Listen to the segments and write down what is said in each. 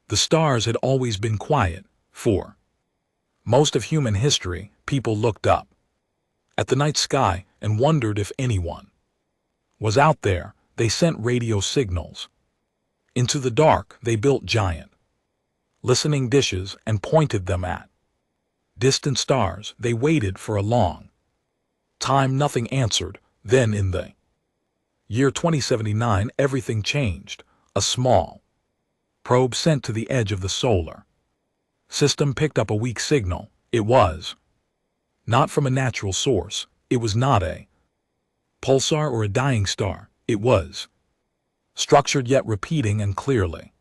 The stars had always been quiet. For most of human history, people looked up at the night sky and wondered if anyone was out there. They sent radio signals. Into the dark, they built giant listening dishes and pointed them at distant stars. They waited for a long time. Nothing answered. Then in the year 2079, everything changed. A small probe sent to the edge of the solar system picked up a weak signal. It was not from a natural source. It was not a pulsar or a dying star. It was structured yet repeating and clearly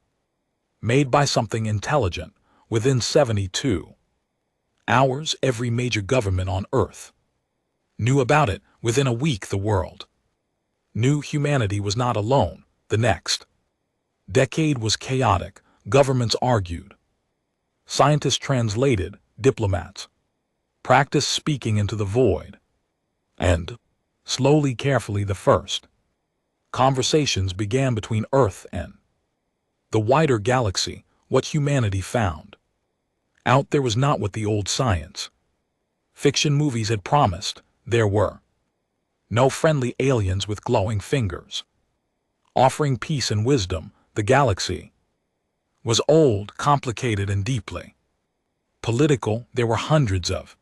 made by something intelligent. Within 72 hours, every major government on Earth knew about it. Within a week, the world knew humanity was not alone. The next decade was chaotic. Governments argued. Scientists translated. Diplomats practiced speaking into the void. And slowly, carefully, the first conversations began between Earth and the wider galaxy. What humanity found out there was not what the old science fiction movies had promised. There were no friendly aliens with glowing fingers offering peace and wisdom. The galaxy was old, complicated, and deeply political. There were hundreds of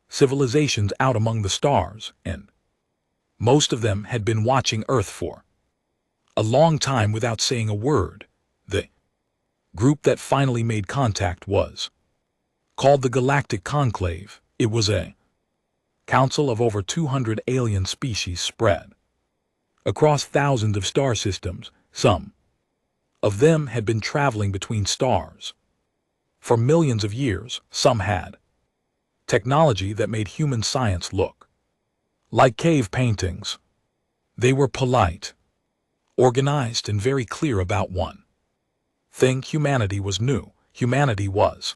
civilizations out among the stars, and most of them had been watching Earth for a long time without saying a word. The group that finally made contact was called the Galactic Conclave. It was a council of over 200 alien species spread across thousands of star systems. Some of them had been traveling between stars for millions of years. Some had technology that made human science look like cave paintings. They were polite, organized, and very clear about one thing: humanity was new. Humanity was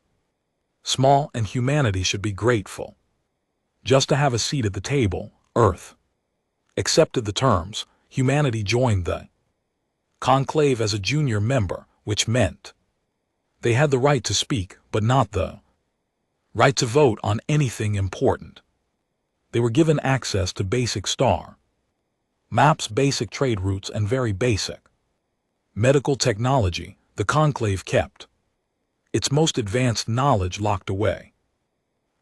small, and humanity should be grateful just to have a seat at the table. Earth accepted the terms. Humanity joined the conclave as a junior member, which meant they had the right to speak, but not the right to vote on anything important. They were given access to basic star maps, basic trade routes, and very basic medical technology. The conclave kept its most advanced knowledge locked away,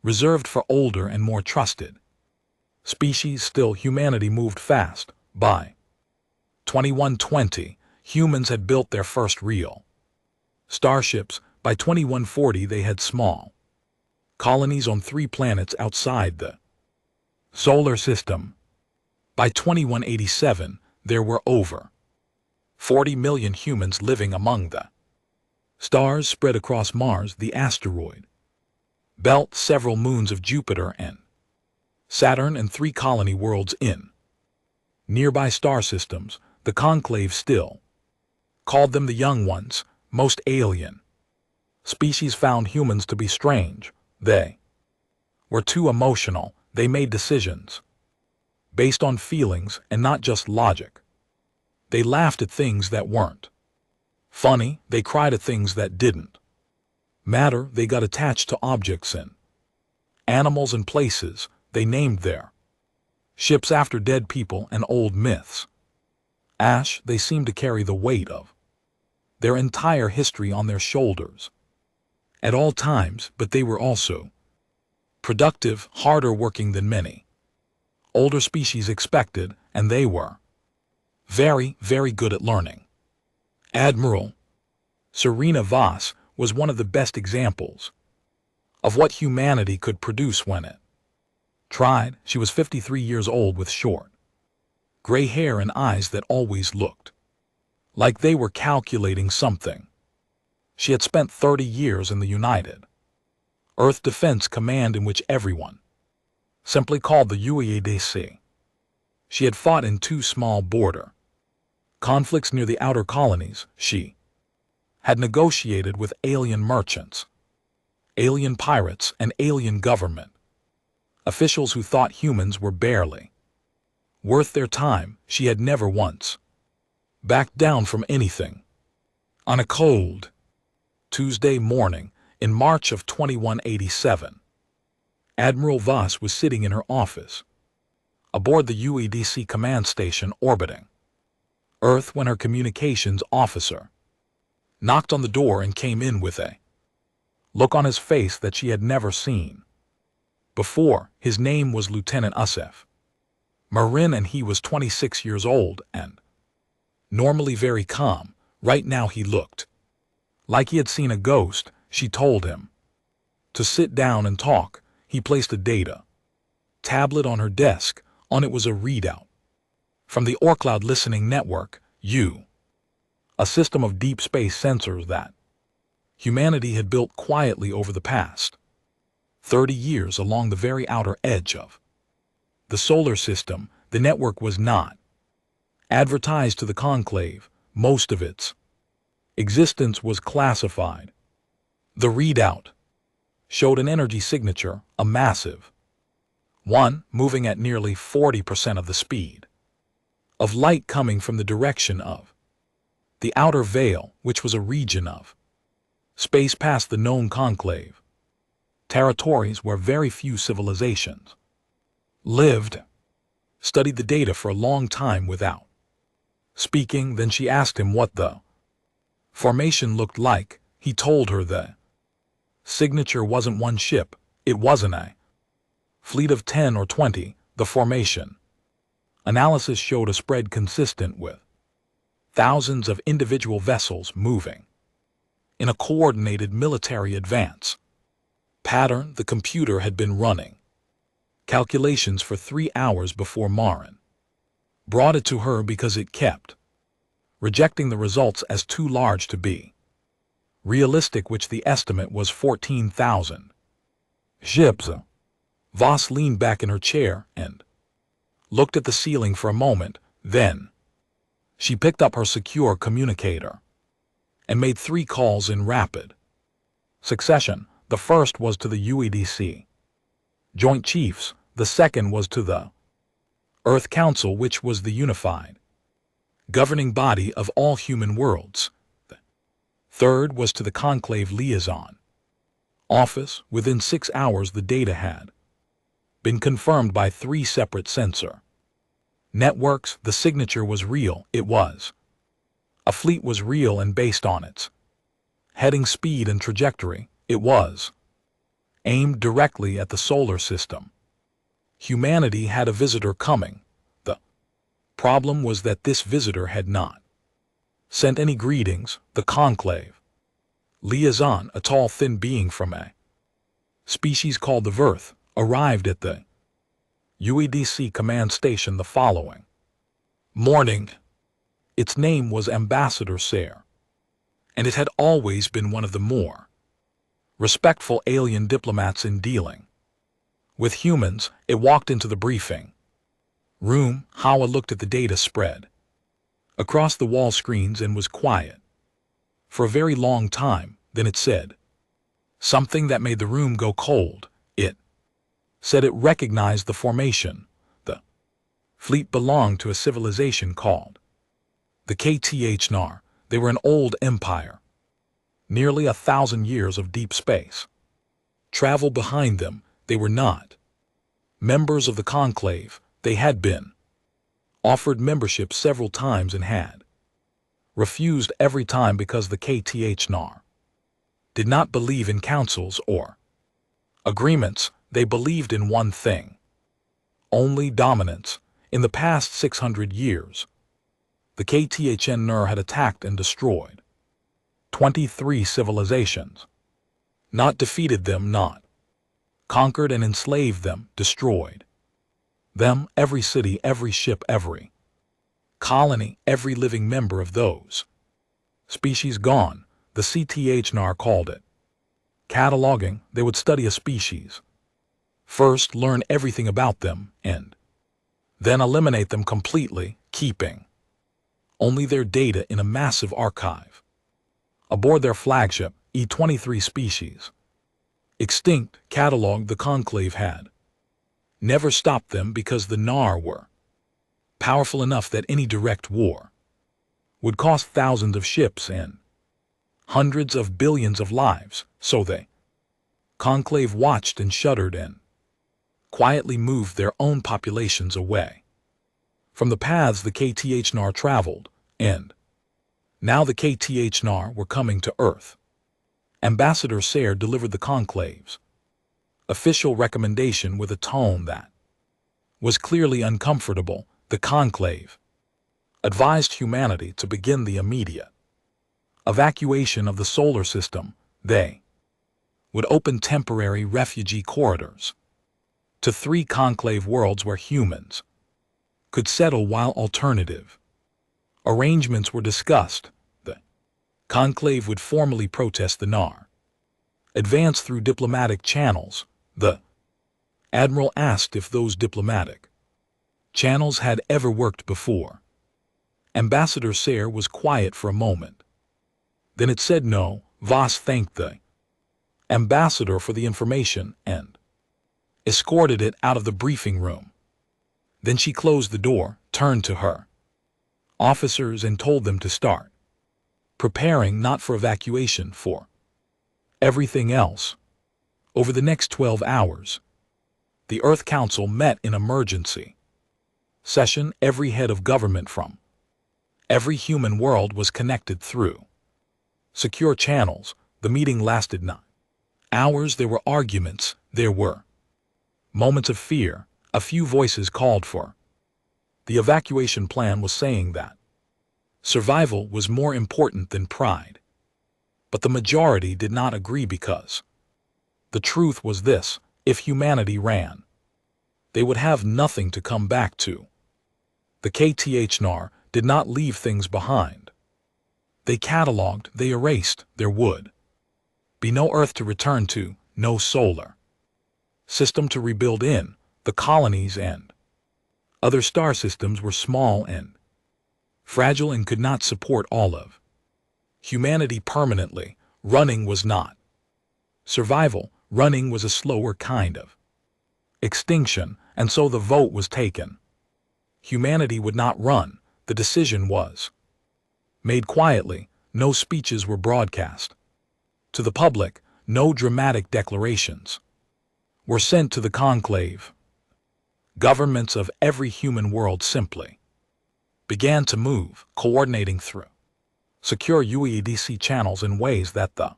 reserved for older and more trusted species. Still, humanity moved fast. By 2120, humans had built their first real starships. By 2140, they had small colonies on 3 planets outside the solar system. By 2187, there were over 40 million humans living among the stars spread across Mars, the asteroid belt, several moons of Jupiter and Saturn, and 3 colony worlds in nearby star systems. The conclave still called them the young ones. Most alien species found humans to be strange. They were too emotional. They made decisions based on feelings and not just logic. They laughed at things that weren't funny. They cried at things that didn't matter. They got attached to objects and animals and places. They named their ships after dead people and old myths. Ash, they seemed to carry the weight of their entire history on their shoulders at all times, but they were also productive, harder working than many older species expected, and they were very, very good at learning. Admiral Serena Voss was one of the best examples of what humanity could produce when it tried. She was 53 years old with short, gray hair and eyes that always looked like they were calculating something. She had spent 30 years in the United Earth Defense Command, in which everyone simply called the UEADC. She had fought in 2 small border conflicts near the outer colonies. She had negotiated with alien merchants, alien pirates, and alien government officials who thought humans were barely worth their time. She had never once backed down from anything. On a cold Tuesday morning, in March of 2187. Admiral Voss was sitting in her office, aboard the UEDC command station orbiting Earth when her communications officer knocked on the door and came in with a look on his face that she had never seen before. His name was Lieutenant Usef Marin, and he was 26 years old and normally very calm. Right now he looked like he had seen a ghost. She told him to sit down and talk. He placed a data tablet on her desk. On it was a readout from the OrCloud listening network, a system of deep space sensors that humanity had built quietly over the past 30 years along the very outer edge of the solar system. The network was not advertised to the conclave. Most of its existence was classified. The readout showed an energy signature, a massive one, moving at nearly 40% of the speed of light, coming from the direction of the outer veil, which was a region of space past the known conclave territories where very few civilizations lived. Studied the data for a long time without speaking. Then she asked him what the formation looked like. He told her the signature wasn't one ship, it wasn't a fleet of 10 or 20. The formation analysis showed a spread consistent with thousands of individual vessels moving in a coordinated military advance pattern. The computer had been running calculations for 3 hours before Marin brought it to her because it kept rejecting the results as too large to be realistic, which the estimate was 14,000 ships. Voss leaned back in her chair and looked at the ceiling for a moment. Then she picked up her secure communicator and made 3 calls in rapid succession. The first was to the UEDC Joint Chiefs. The second was to the Earth Council, which was the unified governing body of all human worlds. The third was to the Conclave Liaison Office. Within 6 hours the data had been confirmed by 3 separate sensor networks. The signature was real. It was a fleet, was real, and based on its heading, speed, and trajectory, it was aimed directly at the solar system. Humanity had a visitor coming. The problem was that this visitor had not sent any greetings. The Conclave Liaison, a tall, thin being from a species called the Verth, arrived at the UEDC command station the following morning. Its name was Ambassador Sayre, and it had always been one of the more respectful alien diplomats in dealing with humans. It walked into the briefing room. Hawa looked at the data spread across the wall screens and was quiet for a very long time. Then it said something that made the room go cold. It said it recognized the formation. The fleet belonged to a civilization called the KTHNAR. They were an old empire, nearly 1,000 years of deep space travel behind them. They were not members of the Conclave. They had been offered membership several times and had refused every time because the KTHNAR did not believe in councils or agreements. They believed in one thing only: dominance. In the past 600 years, the KTHNR had attacked and destroyed 23 civilizations, not defeated them, not conquered and enslaved them, destroyed them, every city, every ship, every colony, every living member of those species gone. The CTHNR called it cataloging. They would study a species, first learn everything about them, and then eliminate them completely, keeping only their data in a massive archive aboard their flagship, E23 species extinct. Cataloged. The Conclave had never stopped them because the NAR were powerful enough that any direct war would cost thousands of ships and hundreds of billions of lives, so they conclave watched and shuddered and quietly moved their own populations away from the paths the KTHNR traveled, and now the KTHNR were coming to Earth. Ambassador Sayre delivered the conclave's official recommendation with a tone that was clearly uncomfortable. The conclave advised humanity to begin the immediate evacuation of the solar system. They would open temporary refugee corridors to 3 conclave worlds where humans could settle while alternative arrangements were discussed. The conclave would formally protest the NAR advance through diplomatic channels. The admiral asked if those diplomatic channels had ever worked before. Ambassador Sayre was quiet for a moment. Then it said no. Voss thanked the ambassador for the information and escorted it out of the briefing room. Then she closed the door, turned to her officers and told them to start preparing not for evacuation, for everything else. Over the next 12 hours, the Earth Council met in emergency session. Every head of government from every human world was connected through secure channels. The meeting lasted 9 hours. There were arguments, there were moments of fear. A few voices called for the evacuation plan was saying that survival was more important than pride. But the majority did not agree because the truth was this: if humanity ran, they would have nothing to come back to. The KTHNR did not leave things behind. They cataloged, they erased. There would be no Earth to return to, no solar system to rebuild in. The colonies and other star systems were small and fragile and could not support all of humanity permanently. Running was not survival. Running was a slower kind of extinction, and so the vote was taken. Humanity would not run. The decision was made quietly. No speeches were broadcast to the public. No dramatic declarations were sent to the conclave. Governments of every human world simply began to move, coordinating through secure UEDC channels in ways that the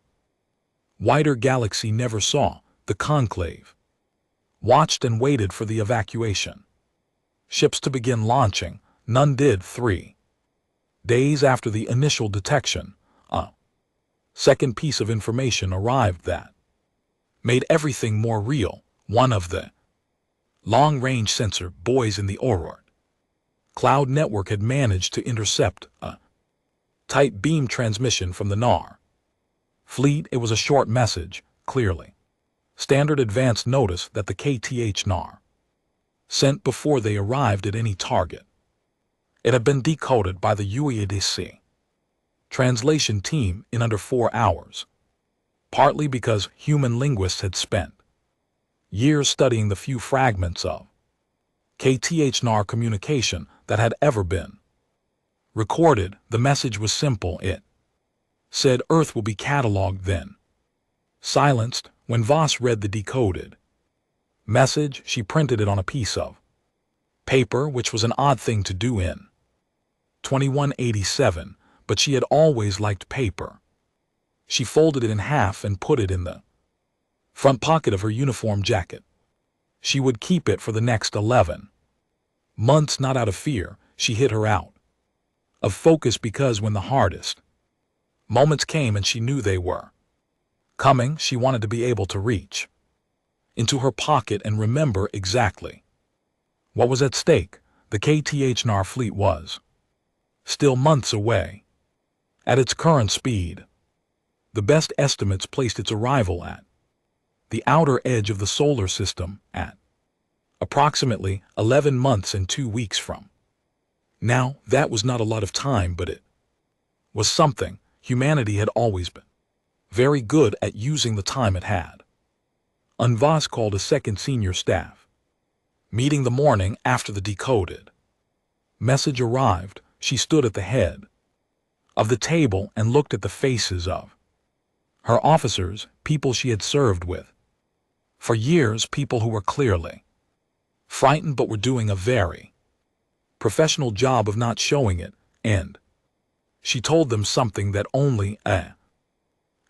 wider galaxy never saw. The conclave watched and waited for the evacuation ships to begin launching. None did. 3 days after the initial detection, a second piece of information arrived that made everything more real. One of the long-range sensor buoys in the Oort cloud network had managed to intercept a tight beam transmission from the NAR fleet. It was a short message, clearly standard advance notice that the KTHNR sent before they arrived at any target. It had been decoded by the UEDC translation team in under 4 hours, partly because human linguists had spent years studying the few fragments of KTHNR communication that had ever been recorded. The message was simple. It said Earth will be cataloged, then silenced. When Voss read the decoded message, she printed it on a piece of paper, which was an odd thing to do in 2187, but she had always liked paper. She folded it in half and put it in the front pocket of her uniform jacket. She would keep it for the next 11 months, not out of fear. She hid her out of focus because when the hardest moments came and she knew they were coming, she wanted to be able to reach into her pocket and remember exactly what was at stake. The KTHNR fleet was still months away. At its current speed, the best estimates placed its arrival at the outer edge of the solar system at approximately 11 months and 2 weeks from now. That was not a lot of time, but it was something. Humanity had always been very good at using the time it had. Voss called a second senior staff meeting the morning after the decoded message arrived. She stood at the head of the table and looked at the faces of Her officers, people she had served with. For years, people who were clearly frightened but were doing a very professional job of not showing it, and she told them something that only a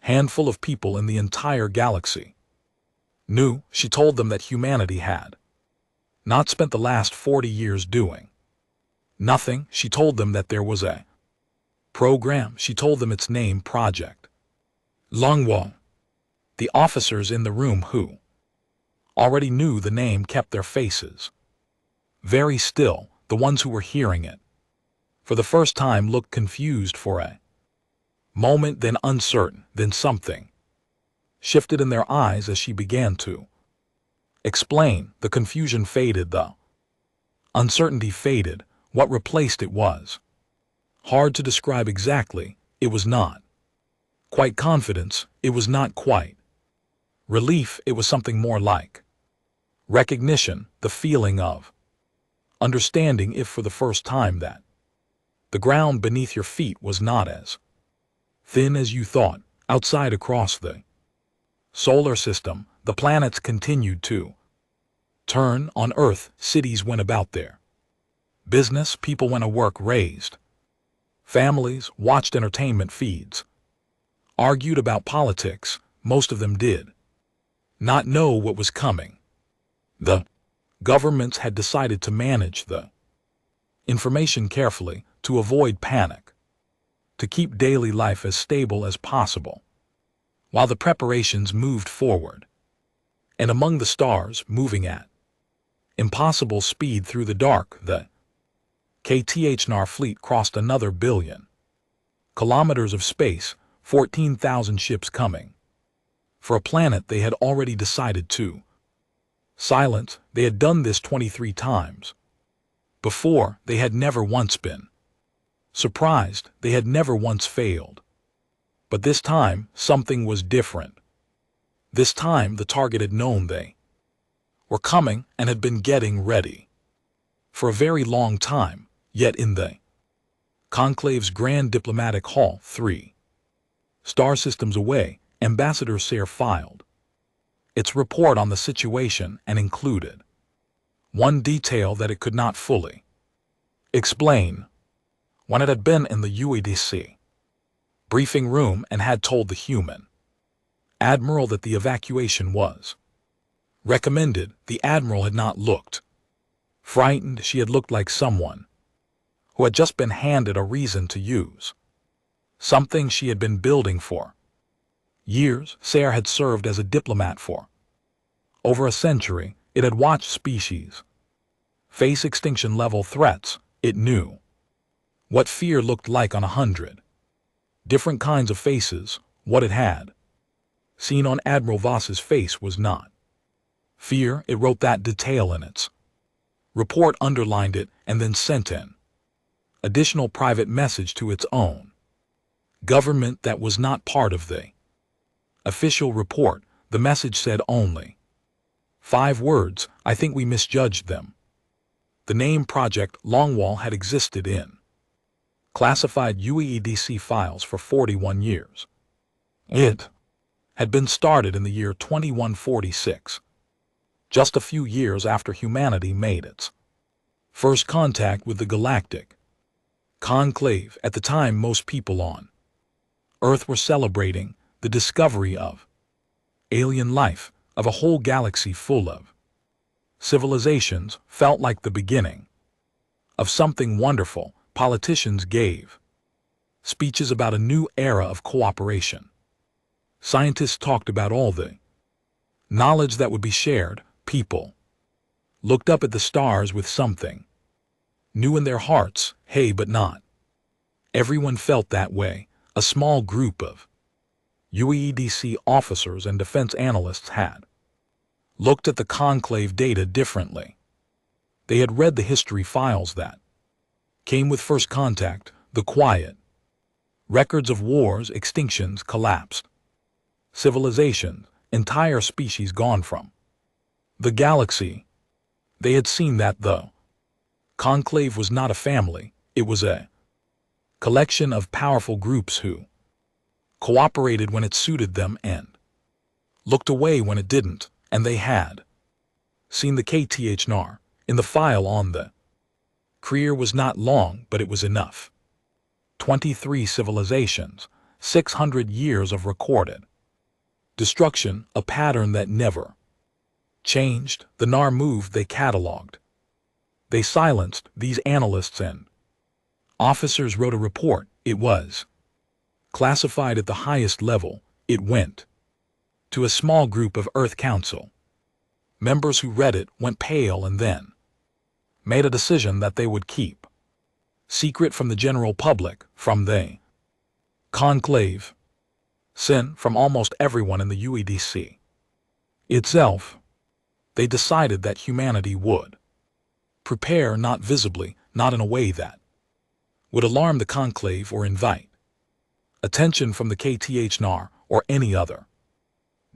handful of people in the entire galaxy knew. She told them that humanity had not spent the last 40 years doing nothing. She told them that there was a program. She told them its name, Project Longwall. The officers in the room who already knew the name kept their faces very still. The ones who were hearing it for the first time looked confused for a moment, then uncertain, then something shifted in their eyes as she began to explain. The confusion faded, the uncertainty faded. What replaced it was hard to describe exactly. It was not quite confidence, it was not quite relief, it was something more like recognition, the feeling of understanding, if for the first time, that the ground beneath your feet was not as thin as you thought. Outside, across the solar system, the planets continued to turn. On Earth, cities went about their business, people went to work, raised families, watched entertainment feeds, argued about politics. Most of them did not know what was coming. The governments had decided to manage the information carefully, to avoid panic, to keep daily life as stable as possible, while the preparations moved forward. And among the stars, moving at impossible speed through the dark, the KTHNR fleet crossed another billion kilometers of space, 14,000 ships coming for a planet they had already decided to silence. They had done this 23 times before. They had never once been surprised. They had never once failed. But this time, something was different. This time, the target had known they were coming and had been getting ready for a very long time. Yet in the Conclave's Grand Diplomatic Hall, 3 star systems away, Ambassador Sayre filed its report on the situation and included one detail that it could not fully explain. When it had been in the UEDC briefing room and had told the human admiral that the evacuation was recommended, the admiral had not looked frightened. She had looked like someone who had just been handed a reason to use something she had been building for years. Sayre had served as a diplomat for over a century. It had watched species face extinction-level threats. It knew what fear looked like on 100 different kinds of faces. What it had seen on Admiral Voss's face was not fear. It wrote that detail in its report, underlined it, and then sent in additional private message to its own government that was not part of the official report. The message said only 5 words: I think we misjudged them. The name Project Longwall had existed in classified UEDC files for 41 years. It had been started in the year 2146, just a few years after humanity made its first contact with the galactic conclave. At the time, most people on Earth were celebrating the discovery of alien life, of a whole galaxy full of civilizations. Felt like the beginning of something wonderful. Politicians gave speeches about a new era of cooperation. Scientists talked about all the knowledge that would be shared. People looked up at the stars with something new in their hearts. Hey, but not everyone felt that way. A small group of UEDC officers and defense analysts had looked at the conclave data differently. They had read the history files that came with first contact, the quiet records of wars, extinctions, collapsed civilizations, entire species gone from the galaxy. They had seen that the conclave was not a family, it was a collection of powerful groups who cooperated when it suited them, and looked away when it didn't, and they had seen the KTHNR in the file on the career was not long, but it was enough. 23 civilizations, 600 years of recorded destruction, a pattern that never changed. The NAR moved, they cataloged. They silenced these analysts, and officers wrote a report. It was classified at the highest level. It went to a small group of Earth Council members who read it, went pale, and then made a decision that they would keep secret from the general public, from the conclave, from almost everyone in the UEDC itself. They decided that humanity would prepare, not visibly, not in a way that would alarm the conclave or invite attention from the KTHNR or any other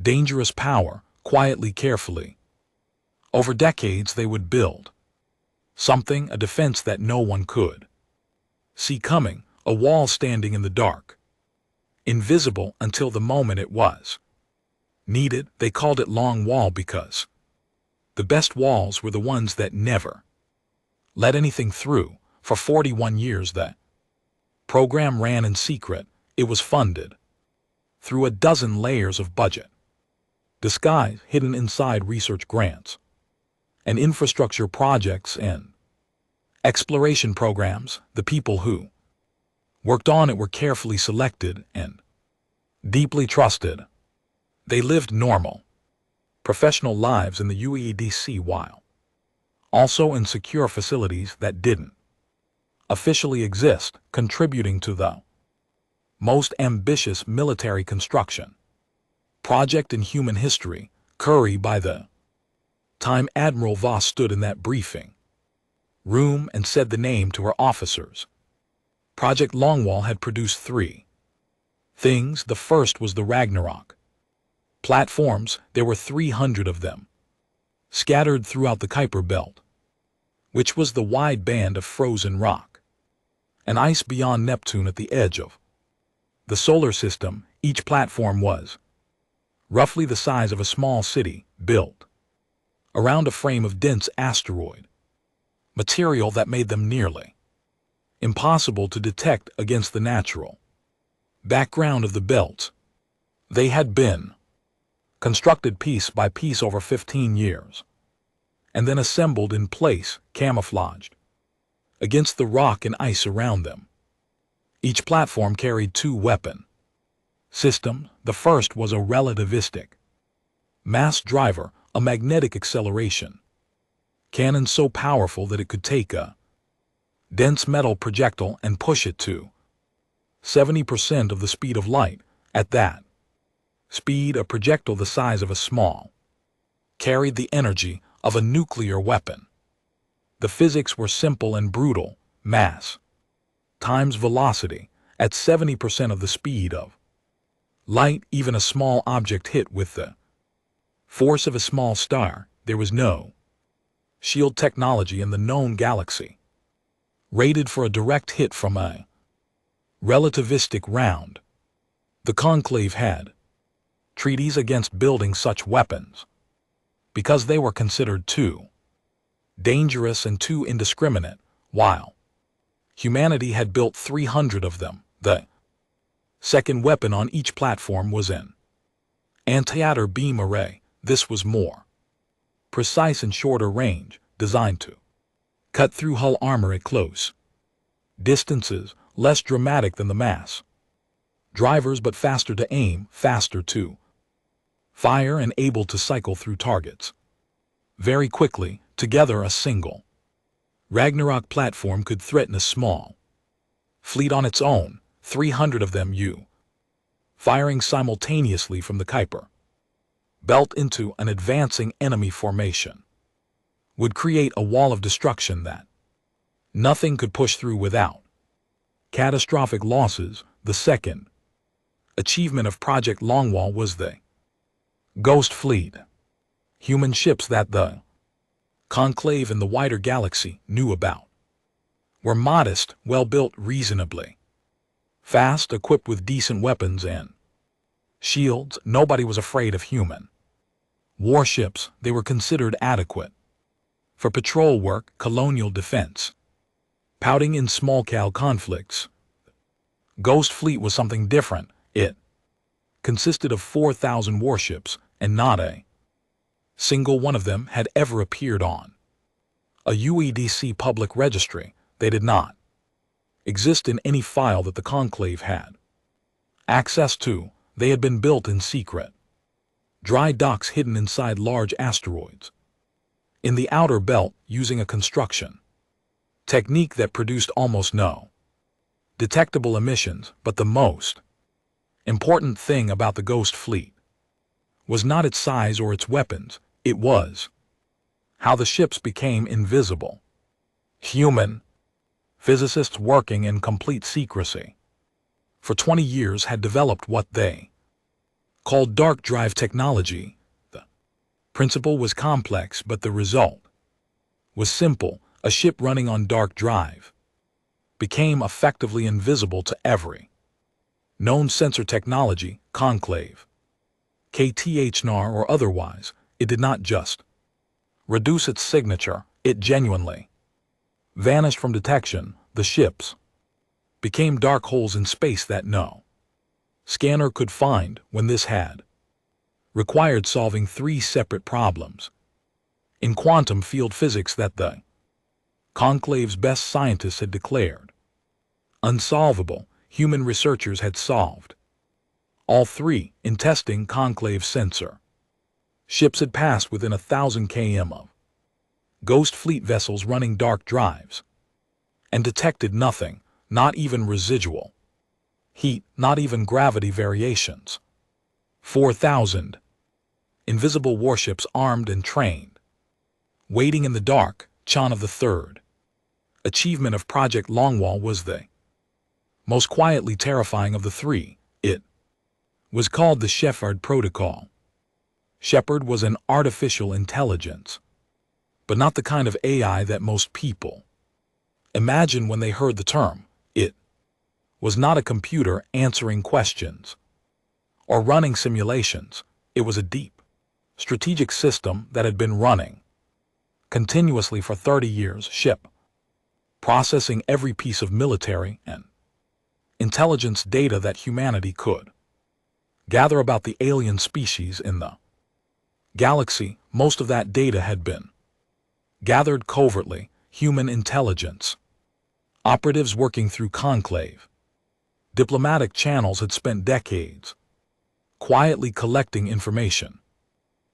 dangerous power. Quietly, carefully, over decades they would build something, a defense that no one could see coming, a wall standing in the dark, invisible until the moment it was needed. They called it Long Wall because the best walls were the ones that never let anything through. For 41 years the program ran in secret. It was funded through a dozen layers of budget, disguise hidden inside research grants and infrastructure projects and exploration programs. The people who worked on it were carefully selected and deeply trusted. They lived normal, professional lives in the UEDC while also in secure facilities that didn't officially exist, contributing to the most ambitious military construction project in human history. Curry, by the time Admiral Voss stood in that briefing room and said the name to her officers, Project Longwall had produced 3 things. The first was the Ragnarok platforms. There were 300 of them, scattered throughout the Kuiper Belt, which was the wide band of frozen rock and ice beyond Neptune at the edge of the solar system. Each platform was roughly the size of a small city, built around a frame of dense asteroid material that made them nearly impossible to detect against the natural background of the belts. They had been constructed piece by piece over 15 years, and then assembled in place, camouflaged against the rock and ice around them. Each platform carried 2 weapon systems. The first was a relativistic mass driver, a magnetic acceleration cannon so powerful that it could take a dense metal projectile and push it to 70% of the speed of light. At that speed, a projectile the size of a small carried the energy of a nuclear weapon. The physics were simple and brutal. Mass times velocity at 70% of the speed of light. Even a small object hit with the force of a small star. There was no shield technology in the known galaxy rated for a direct hit from a relativistic round. The Conclave had treaties against building such weapons because they were considered too dangerous and too indiscriminate, while humanity had built 300 of them. The second weapon on each platform was an anti-atom beam array. This was more precise and shorter range, designed to cut through hull armor at close distances, less dramatic than the mass drivers but faster to aim, faster to fire, and able to cycle through targets very quickly. Together, a single Ragnarok platform could threaten a small fleet on its own. 300 of them firing simultaneously from the Kuiper Belt into an advancing enemy formation would create a wall of destruction that nothing could push through without catastrophic losses. The second achievement of Project Longwall was the Ghost Fleet, human ships that the Conclave and the wider galaxy knew about. Were modest, well-built, reasonably fast, equipped with decent weapons, and Shields, nobody was afraid of human. Warships, they were considered adequate. For patrol work, colonial defense. Pouting in small-scale conflicts. Ghost Fleet was something different. It consisted of 4,000 warships, and not a single one of them had ever appeared on a UEDC public registry. They did not exist in any file that the Conclave had access to. They had been built in secret dry docks hidden inside large asteroids in the outer belt, using a construction technique that produced almost no detectable emissions. But the most important thing about the Ghost Fleet was not its size or its weapons, it was how the ships became invisible. Human physicists working in complete secrecy for 20 years had developed what they called dark drive technology. The principle was complex, but the result was simple. A ship running on dark drive became effectively invisible to every known sensor technology, Conclave, KTHNR or otherwise. It did not just reduce its signature, it genuinely vanished from detection. The ships became dark holes in space that no scanner could find. When this had required solving 3 separate problems in quantum field physics that the Conclave's best scientists had declared unsolvable, human researchers had solved all 3 in testing Conclave's sensor. Ships had passed within 1,000 km of Ghost Fleet vessels running dark drives and detected nothing, not even residual heat, not even gravity variations. 4,000 invisible warships armed and trained, waiting in the dark. Chan of the third achievement of Project Longwall was the most quietly terrifying of the 3. It was called the Shepard Protocol. Shepard was an artificial intelligence, but not the kind of AI that most people imagine when they heard the term. It was not a computer answering questions or running simulations. It was a deep, strategic system that had been running continuously for 30 years. Ship processing every piece of military and intelligence data that humanity could gather about the alien species in the galaxy. Most of that data had been gathered covertly. Human intelligence operatives working through Conclave diplomatic channels had spent decades quietly collecting information.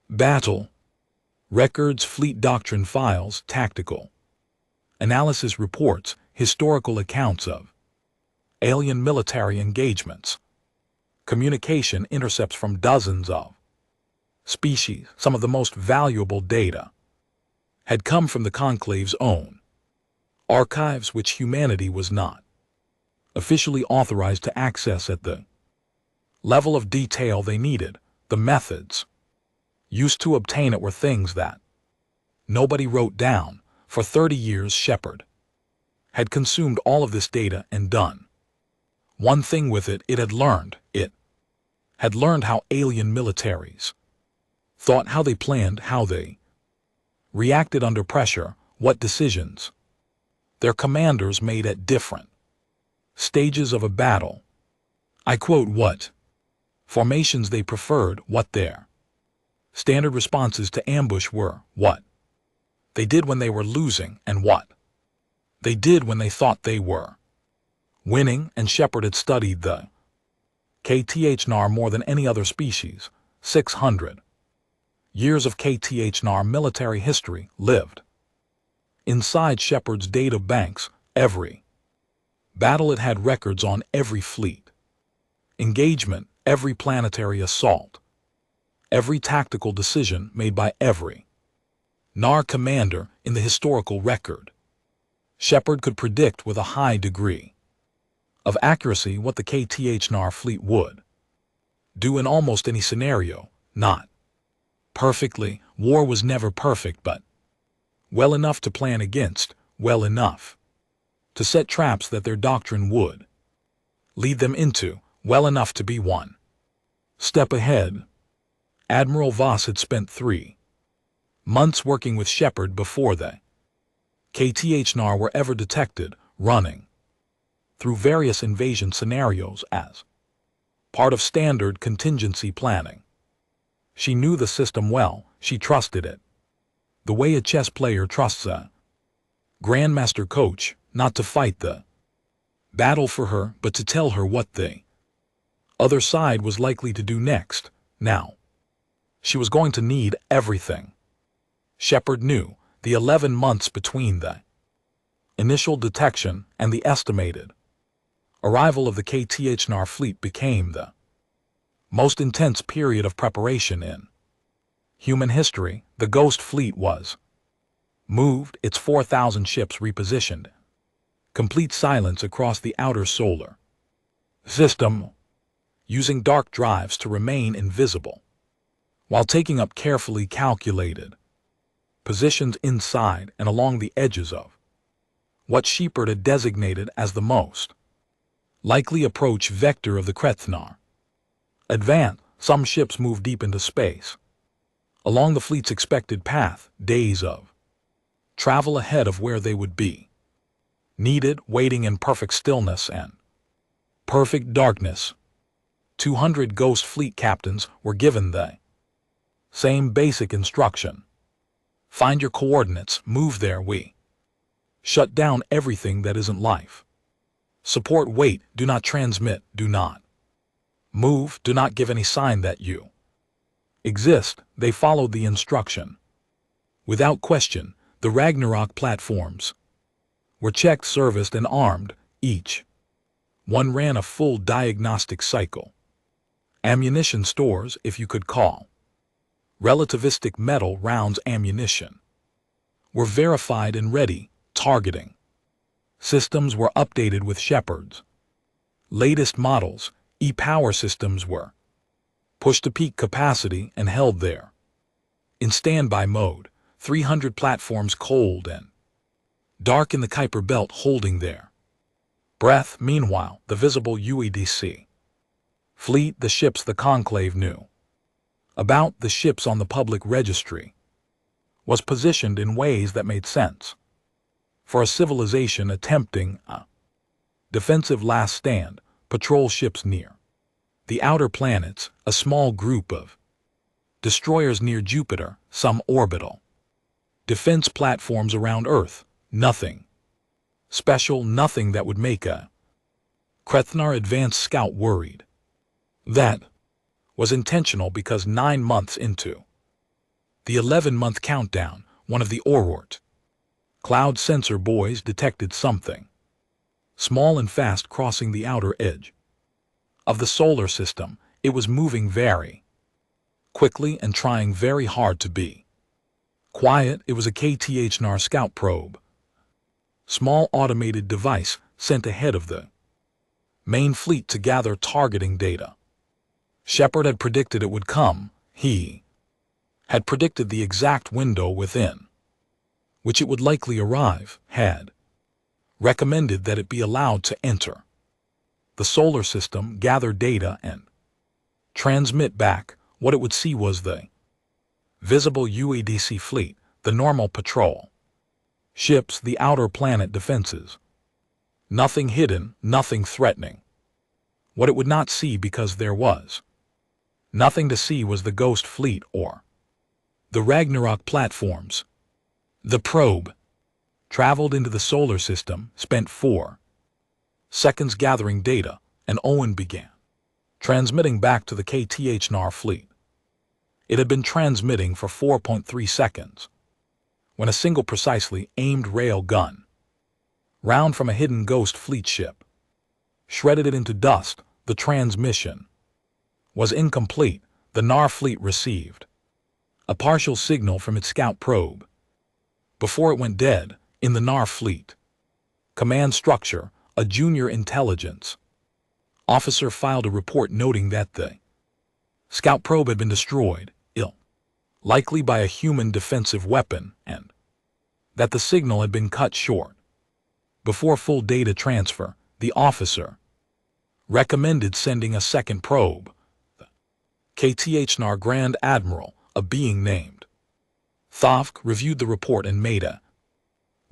Battle records, fleet doctrine files, tactical analysis reports, historical accounts of alien military engagements, communication intercepts from dozens of species. Some of the most valuable data had come from the Conclave's own archives, which humanity was not officially authorized to access at the level of detail they needed. The methods used to obtain it were things that nobody wrote down. For 30 years, Shepard had consumed all of this data and done one thing with it. It had learned how alien militaries thought, how they planned, how they reacted under pressure, what decisions their commanders made at different stages of a battle. I quote, what formations they preferred, what their standard responses to ambush were, what they did when they were losing, and what they did when they thought they were winning. And Shepard had studied the KTHNR more than any other species. 600 years of KTHNR military history lived inside Shepard's data banks. Every battle it had records on, every fleet engagement, every planetary assault, every tactical decision made by every NAR commander in the historical record. Shepard could predict with a high degree of accuracy what the KTHNR fleet would do in almost any scenario. Not perfectly, war was never perfect, but well enough to plan against, well enough to set traps that their doctrine would lead them into, well enough to be one Step ahead. Admiral Voss had spent 3 months working with Shepard before the KTHNR were ever detected, running through various invasion scenarios as part of standard contingency planning. She knew the system well, she trusted it. The way a chess player trusts a grandmaster coach, not to fight the battle for her, but to tell her what the other side was likely to do next. Now, she was going to need everything. Shepard knew the 11 months between the initial detection and the estimated arrival of the KTHNR fleet became the most intense period of preparation in human history. The Ghost Fleet was moved, its 4,000 ships repositioned. Complete silence across the outer solar system, using dark drives to remain invisible, while taking up carefully calculated positions inside and along the edges of what Shepard had designated as the most likely approach vector of the Krethnar. Advance, some ships moved deep into space, along the fleet's expected path, days of travel ahead of where they would be needed, waiting in perfect stillness and perfect darkness. 200 Ghost Fleet captains were given the same basic instruction. Find your coordinates, move there, we shut down everything that isn't life. Support, wait, do not transmit, do not move, do not give any sign that you exist. They followed the instruction. Without question, the Ragnarok platforms were checked, serviced, and armed. Each one ran a full diagnostic cycle. Ammunition stores, if you could call relativistic metal rounds ammunition, were verified and ready. Targeting systems were updated with Shepard's latest models. E-power systems were pushed to peak capacity and held there in standby mode. 300 platforms cold and dark in the Kuiper belt, holding their breath. Meanwhile, the visible UEDC fleet, the ships the Conclave knew about, the ships on the public registry, was positioned in ways that made sense for a civilization attempting a defensive last stand. Patrol ships near the outer planets, a small group of destroyers near Jupiter, some orbital defense platforms around Earth. Nothing special, nothing that would make a Krethnar advanced scout worried. That was intentional, because 9 months into the 11-month countdown, one of the Oort cloud sensor boys detected something small and fast crossing the outer edge of the solar system. It was moving very quickly and trying very hard to be quiet. It was a KTHNR scout probe, small automated device sent ahead of the main fleet to gather targeting data. Shepard had predicted it would come. He had predicted the exact window within which it would likely arrive, had recommended that it be allowed to enter the solar system, gather data, and transmit back. What it would see was the visible UEDC fleet, the normal patrol ships, the outer planet defenses. Nothing hidden, nothing threatening. What it would not see, because there was nothing to see, was the Ghost Fleet or the Ragnarok platforms. The probe traveled into the solar system, spent 4 seconds gathering data, and Owen began transmitting back to the KTHNR fleet. It had been transmitting for 4.3 seconds when a single precisely aimed rail gun round from a hidden Ghost Fleet ship shredded it into dust. The transmission was incomplete. The NAR fleet received a partial signal from its scout probe before it went dead. In the NAR fleet command structure, a junior intelligence officer filed a report noting that the scout probe had been destroyed, likely by a human defensive weapon, and that the signal had been cut short before full data transfer. The officer recommended sending a second probe. KTHNR Grand Admiral, a being named Thavk, reviewed the report and made a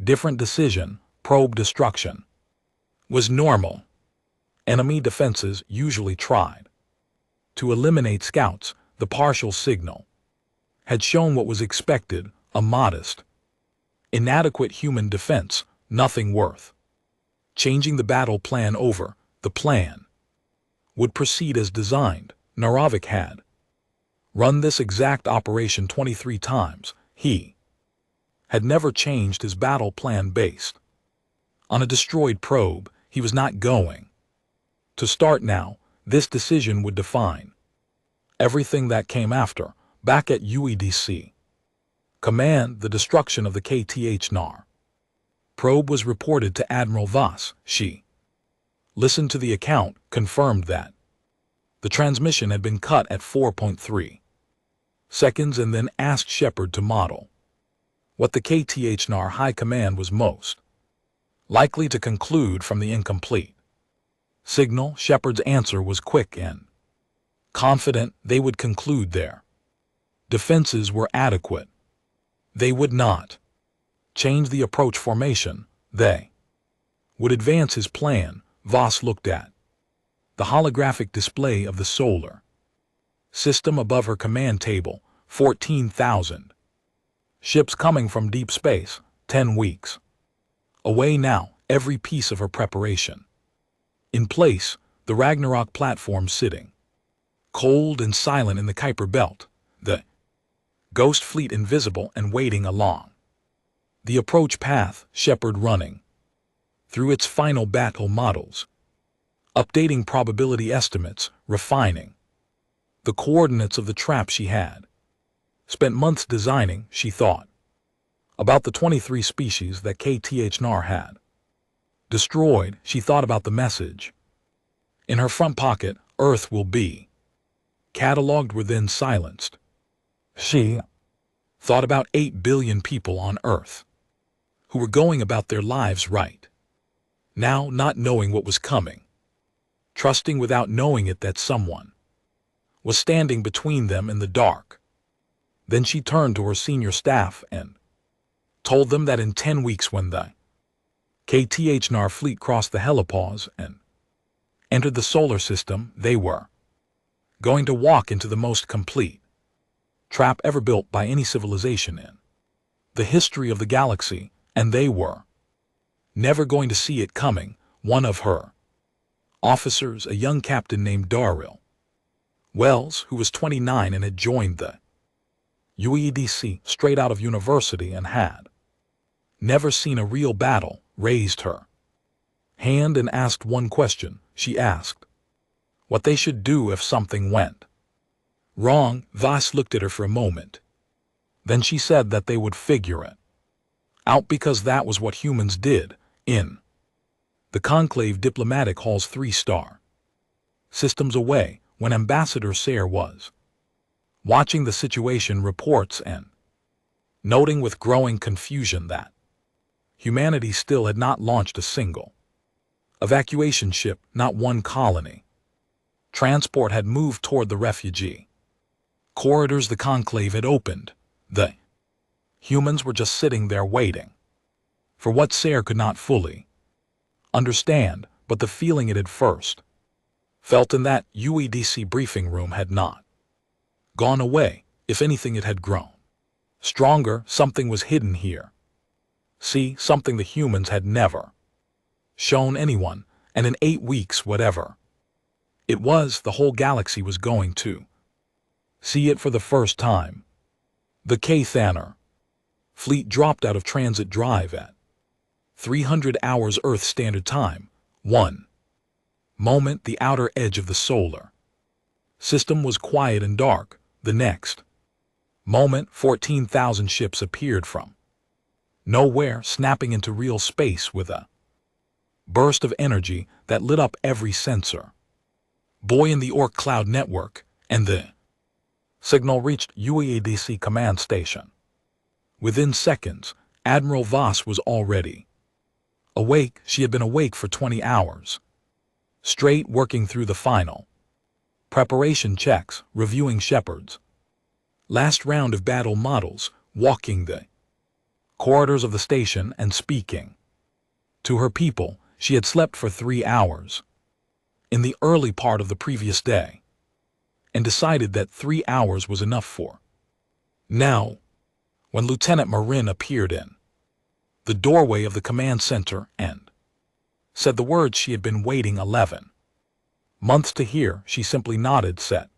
different decision. Probe destruction was normal. Enemy defenses usually tried to eliminate scouts. The partial signal had shown what was expected, a modest, inadequate human defense, nothing worth changing the battle plan over. The plan would proceed as designed. Naravik had run this exact operation 23 times. He had never changed his battle plan based on a destroyed probe. He was not going to start now. This decision would define everything that came after. Back at UEDC Command, the destruction of the KTHNR probe was reported to Admiral Voss. She listened to the account, confirmed that the transmission had been cut at 4.3 seconds, and then asked Shepard to model what the KTHNR High Command was most likely to conclude from the incomplete signal. Shepard's answer was quick and confident. They would conclude their defenses were adequate. They would not change the approach formation. They would advance his plan. Voss looked at the holographic display of the solar system above her command table. 14,000 ships coming from deep space, 10 weeks away now, every piece of her preparation in place. The Ragnarok platform sitting cold and silent in the Kuiper belt, the Ghost fleet invisible and waiting along the approach path. Shepard running through its final battle models, updating probability estimates, refining the coordinates of the trap she had spent months designing. She thought about the 23 species that KTHNR had destroyed. She thought about the message in her front pocket: Earth will be cataloged, were then silenced. She thought about 8 billion people on Earth who were going about their lives right now, not knowing what was coming, trusting without knowing it that someone was standing between them in the dark. Then she turned to her senior staff and told them that in 10 weeks, when the KTHNR fleet crossed the helipause and entered the solar system, they were going to walk into the most complete trap ever built by any civilization in the history of the galaxy, and they were never going to see it coming. One of her officers, a young captain named Darryl Wells, who was 29 and had joined the UEDC straight out of university and had never seen a real battle, raised her hand and asked one question. She asked what they should do if something went wrong. Voss looked at her for a moment. Then she said that they would figure it out, because that was what humans did in the Conclave diplomatic halls 3-star systems away, when Ambassador Sayre was watching the situation reports and noting with growing confusion that humanity still had not launched a single evacuation ship, not one colony transport had moved toward the refugee corridors the Conclave had opened. The humans were just sitting there waiting for what Sayre could not fully understand, but the feeling it had first felt in that UEDC briefing room had not gone away. If anything, it had grown stronger. Something was hidden here. See, something the humans had never shown anyone, and in 8 weeks, whatever it was, the whole galaxy was going to see it for the first time. The K-Thanner fleet dropped out of transit drive at 300 hours Earth Standard Time. One moment, the outer edge of the solar system was quiet and dark. The next moment, 14,000 ships appeared from nowhere, snapping into real space with a burst of energy that lit up every sensor buoy in the Orc cloud network, and the signal reached UEDC command station. Within seconds, Admiral Voss was already awake. She had been awake for 20 hours straight, working through the final Preparation checks, reviewing Shepard's last round of battle models, walking the corridors of the station and speaking to her people. She had slept for 3 hours in the early part of the previous day and decided that 3 hours was enough for now. When Lieutenant Marin appeared in the doorway of the command center and said the words she had been waiting 11 months to hear, she simply nodded, set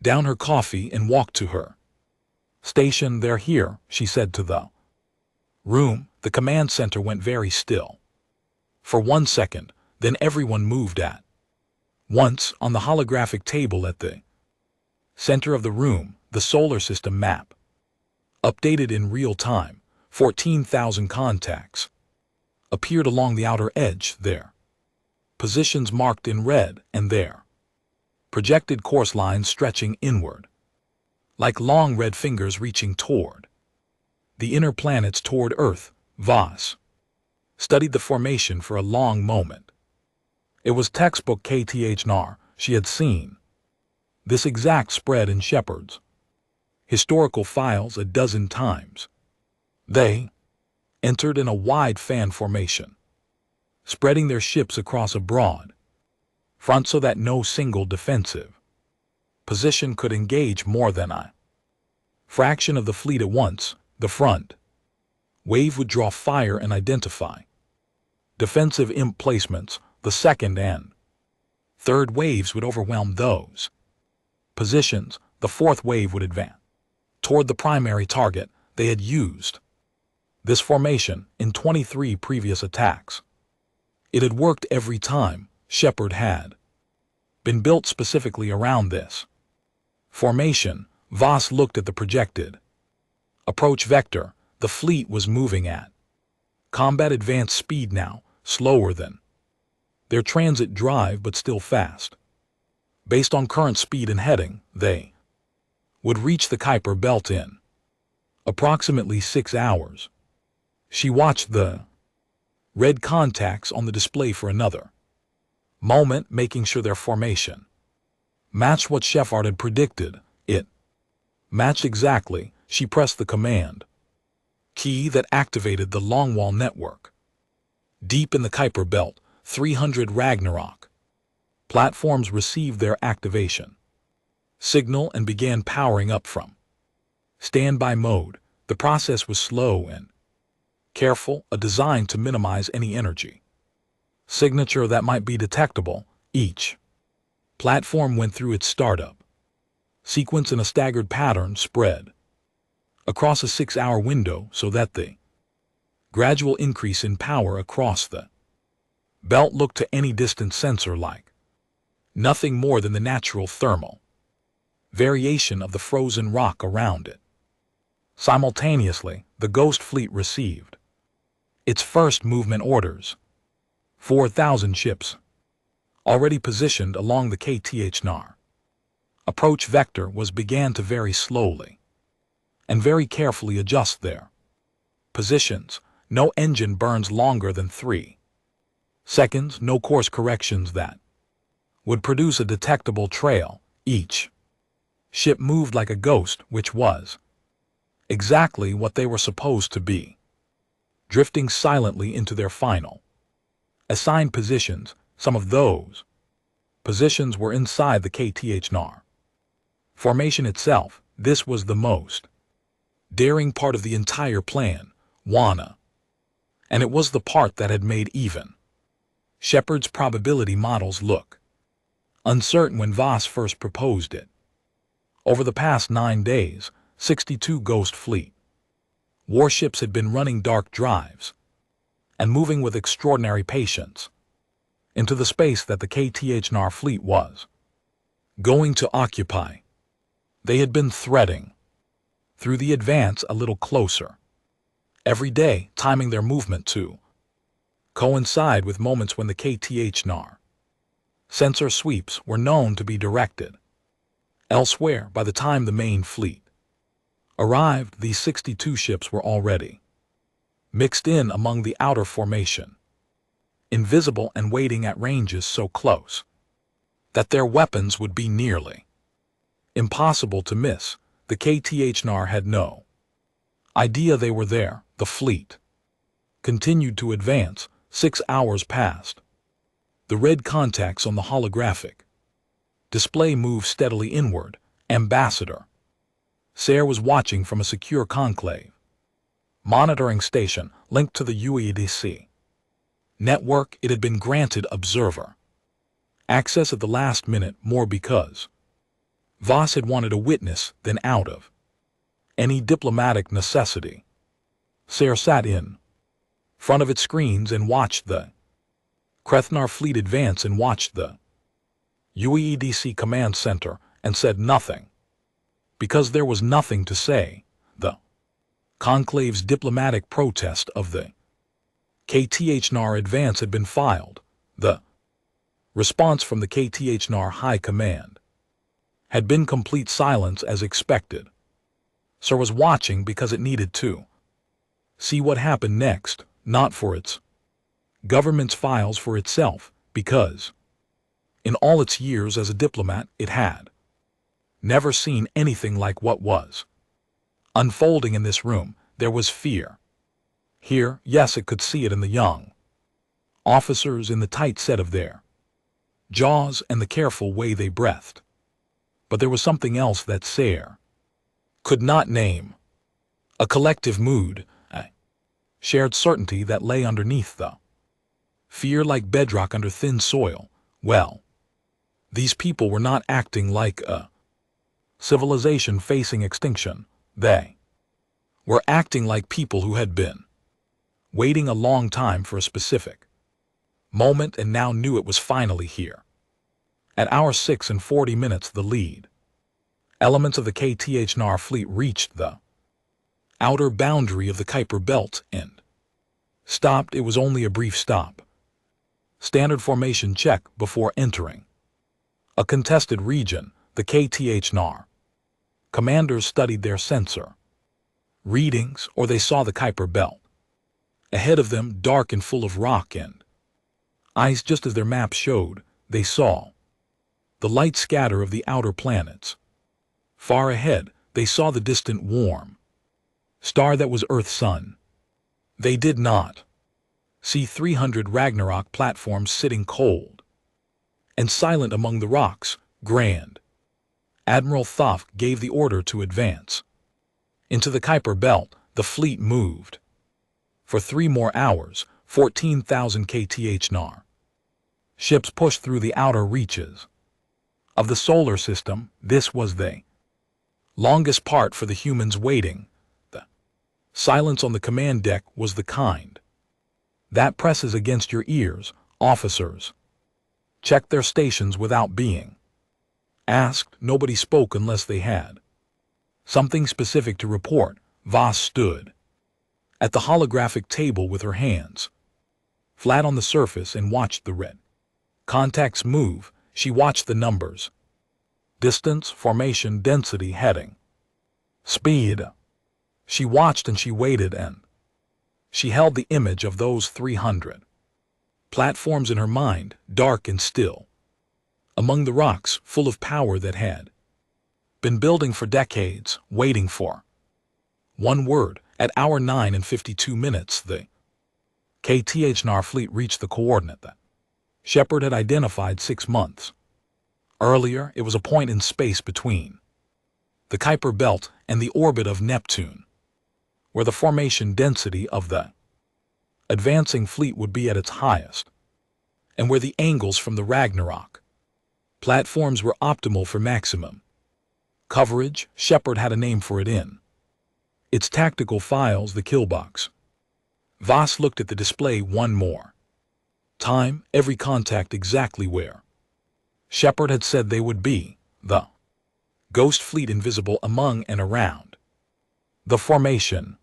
down her coffee and walked to her station. "They're here," she said to the room. The command center went very still for 1 second, then everyone moved at once. On the holographic table at the center of the room, the solar system map updated in real time. 14,000 contacts appeared along the outer edge, their positions marked in red and their projected course lines stretching inward like long red fingers reaching toward the inner planets, toward Earth. Voss studied the formation for a long moment. It was textbook KTHNR. She had seen this exact spread in Shepard's historical files a dozen times. They entered in a wide fan formation, spreading their ships across a broad front so that no single defensive position could engage more than a fraction of the fleet at once. The front wave would draw fire and identify defensive emplacements. The second and third waves would overwhelm those positions. The fourth wave would advance toward the primary target. They had used this formation in 23 previous attacks. It had worked every time. Shepard had been built specifically around this formation. Voss looked at the projected approach vector. The fleet was moving at combat advanced speed now, slower than their transit drive but still fast. Based on current speed and heading, they would reach the Kuiper Belt in approximately 6 hours. She watched the red contacts on the display for another moment, making sure their formation matched what Shepard had predicted. It matched exactly. She pressed the command key that activated the longwall network. Deep in the Kuiper Belt, 300 Ragnarok platforms received their activation signal and began powering up from standby mode. The process was slow and careful, a design to minimize any energy signature that might be detectable. Each platform went through its startup sequence in a staggered pattern spread across a 6-hour window so that the gradual increase in power across the belt looked to any distant sensor like nothing more than the natural thermal variation of the frozen rock around it. Simultaneously, the Ghost Fleet received its first movement orders. 4,000 ships already positioned along the KTHNR approach vector began to very slowly and very carefully adjust their positions. No engine burns longer than 3 seconds, no course corrections that would produce a detectable trail. Each ship moved like a ghost, which was exactly what they were supposed to be, drifting silently into their final assigned positions. Some of those positions were inside the KTHNR formation itself. This was the most daring part of the entire plan, Wana, and it was the part that had made even Shepard's probability models look uncertain when Voss first proposed it. Over the past 9 days, 62 Ghost Fleet warships had been running dark drives and moving with extraordinary patience into the space that the KTHNR fleet was going to occupy. They had been threading through the advance a little closer every day, timing their movement to coincide with moments when the KTHNR sensor sweeps were known to be directed elsewhere. By the time the main fleet arrived, these 62 ships were already mixed in among the outer formation, invisible and waiting at ranges so close that their weapons would be nearly impossible to miss. The KTHNR had no idea they were there. The fleet continued to advance. 6 hours passed. The red contacts on the holographic display moved steadily inward. Ambassador Sayre was watching from a secure conclave monitoring station linked to the UEDC network. It had been granted observer access at the last minute, more because Voss had wanted a witness than out of any diplomatic necessity. Sayre sat in front of its screens and watched the Krethnar fleet advance and watched the UEDC command center and said nothing. Because there was nothing to say. The conclave's diplomatic protest of the KTHNR advance had been filed. The response from the KTHNR High Command had been complete silence as expected. Sayre was watching because it needed to see what happened next, not for its government's files, for itself, because in all its years as a diplomat it had never seen anything like what was unfolding in this room. There was fear. Here, yes, it could see it in the young officers, in the tight set of their jaws and the careful way they breathed. But there was something else that Sayre could not name. A collective mood, a shared certainty that lay underneath the fear like bedrock under thin soil. Well, these people were not acting like a civilization facing extinction. They were acting like people who had been waiting a long time for a specific moment and now knew it was finally here. At hour 6:40, the lead elements of the KTHNR fleet reached the outer boundary of the Kuiper Belt and stopped. It was only a brief stop. Standard formation check before entering a contested region. The KTHNR commanders studied their sensor readings, or they saw the Kuiper Belt ahead of them, dark and full of rock and ice, just as their maps showed. They saw the light scatter of the outer planets. Far ahead, they saw the distant warm star that was Earth's sun. They did not see 300 Ragnarok platforms sitting cold and silent among the rocks. Grand Admiral Thoth gave the order to advance into the Kuiper Belt. The fleet moved for 3 more hours. 14,000 KTHNR ships pushed through the outer reaches of the solar system. This was the longest part for the humans waiting. The silence on the command deck was the kind that presses against your ears. Officers checked their stations without being asked. Nobody spoke unless they had something specific to report. Voss stood at the holographic table with her hands flat on the surface and watched the red contacts move. She watched the numbers: distance, formation, density, heading, speed. She watched and she waited, and she held the image of those 300 platforms in her mind, dark and still, among the rocks, full of power that had been building for decades, waiting for one word. At hour 9:52, the KTHNR fleet reached the coordinate that Shepard had identified 6 months earlier. It was a point in space between the Kuiper Belt and the orbit of Neptune, where the formation density of the advancing fleet would be at its highest, and where the angles from the Ragnarok platforms were optimal for maximum coverage. Shepard had a name for it in its tactical files, the killbox. Voss looked at the display one more time, every contact exactly where Shepard had said they would be. The ghost fleet invisible among and around the formation,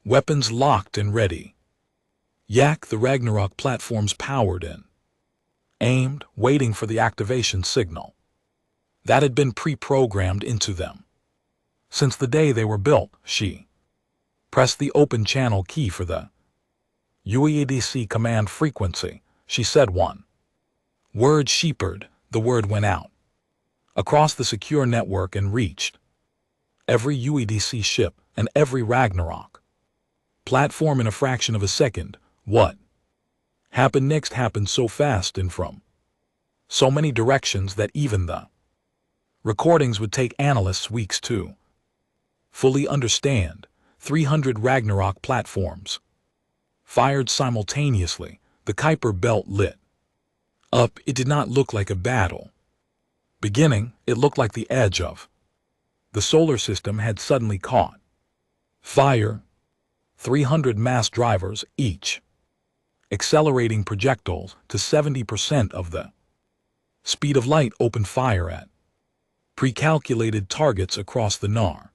weapons locked and ready. Yak, the Ragnarok platforms powered and aimed, waiting for the activation signal that had been pre-programmed into them since the day they were built. She pressed the open channel key for the UEDC command frequency. She said one word: Shepard. the word went out across the secure network and reached every UEDC ship and every Ragnarok platform in a fraction of a second. What happened next happened so fast and from so many directions that even the recordings would take analysts weeks to fully understand. 300 Ragnarok platforms fired simultaneously. The Kuiper belt lit up. It did not look like a battle beginning. It looked like the edge of the solar system had suddenly caught fire. 300 mass drivers, each accelerating projectiles to 70% of the speed of light, opened fire at pre-calculated targets across the NAR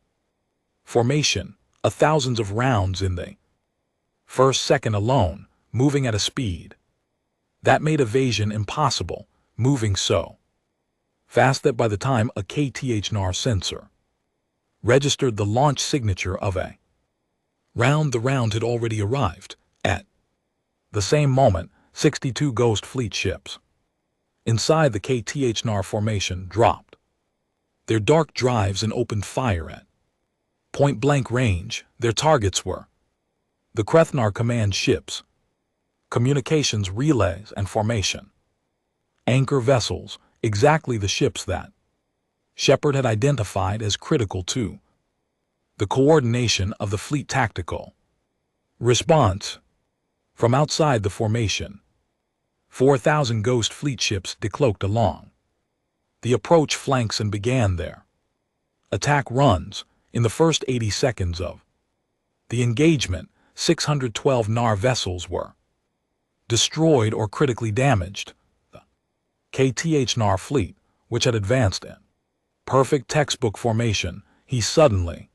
formation, thousands of rounds in the first second alone, moving at a speed that made evasion impossible, moving so fast that by the time a KTH-NAR sensor registered the launch signature of a round, the round had already arrived. At the same moment, 62 Ghost Fleet ships inside the KTH-NAR formation dropped their dark drives and opened fire at point-blank range. Their targets were the Krethnar command ships, communications relays and formation anchor vessels, exactly the ships that Shepard had identified as critical to the coordination of the fleet tactical response. From outside the formation, 4,000 Ghost Fleet ships decloaked along the approach flanks and began their attack runs. In the first 80 seconds of the engagement, 612 NAR vessels were destroyed or critically damaged. The KTH-NAR fleet, which had advanced in perfect textbook formation, he suddenly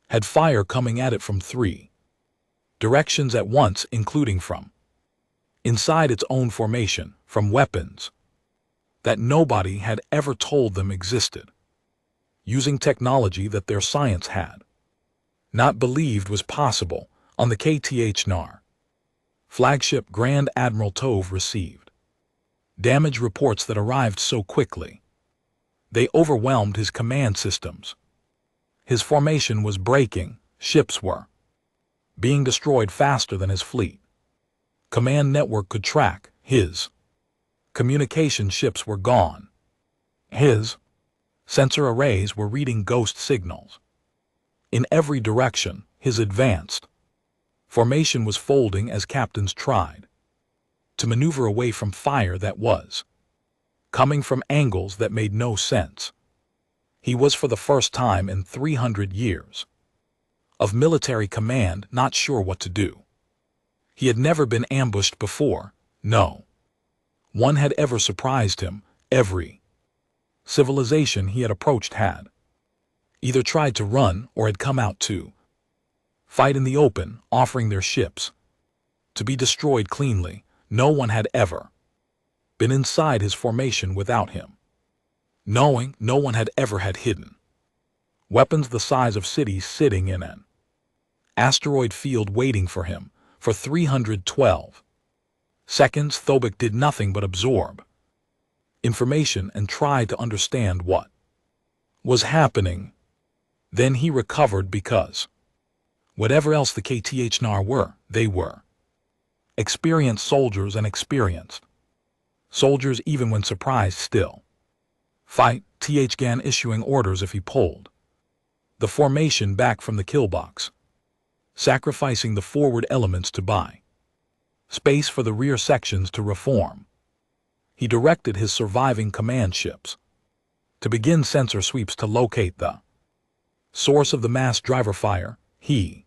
had fire coming at it from 3 directions at once, including from inside its own formation, from weapons that nobody had ever told them existed, using technology that their science had not believed was possible. On the KTH-NAR flagship, Grand Admiral Tove received damage reports that arrived so quickly they overwhelmed his command systems. His formation was breaking, ships were being destroyed faster than his fleet command network could track. His communication ships were gone. His sensor arrays were reading ghost signals in every direction. His advanced formation was folding as captains tried to maneuver away from fire that was coming from angles that made no sense. He was, for the first time in 300 years of military command, not sure what to do. He had never been ambushed before. No one had ever surprised him. Every civilization he had approached had either tried to run or had come out to fight in the open, offering their ships to be destroyed cleanly. No one had ever been inside his formation without him knowing. No one had ever had hidden weapons the size of cities sitting in an asteroid field waiting for him. For 312 seconds, Thobik did nothing but absorb information and try to understand what was happening. Then he recovered, because whatever else the KTH-NAR were, they were experienced soldiers, and experienced soldiers even when surprised still fight. TH-GAN issuing orders if he pulled the formation back from the killbox, sacrificing the forward elements to buy space for the rear sections to reform. He directed his surviving command ships to begin sensor sweeps to locate the source of the mass driver fire. He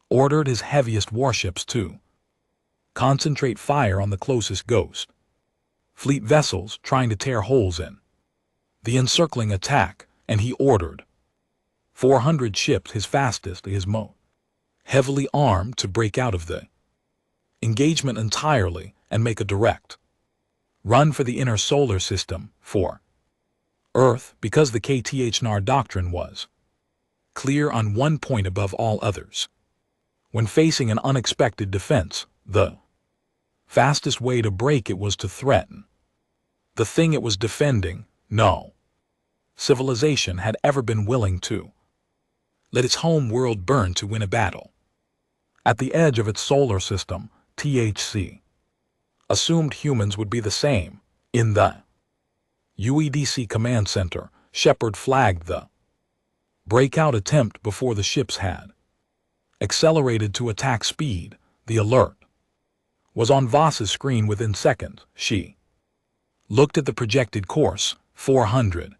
ordered his heaviest warships to concentrate fire on the closest Ghost Fleet vessels trying to tear holes in the encircling attack, and he ordered 400 ships, his fastest, his most heavily armed, to break out of the engagement entirely and make a direct run for the inner solar system, for Earth, because the KTH-NAR doctrine was clear on one point above all others. When facing an unexpected defense, the fastest way to break it was to threaten The thing it was defending, no civilization had ever been willing to let its home world burn to win a battle. At the edge of its solar system, THC assumed humans would be the same. In the UEDC command center, Shepard flagged the breakout attempt before the ships had accelerated to attack speed. The alert was on Voss's screen within seconds. She looked at the projected course, 400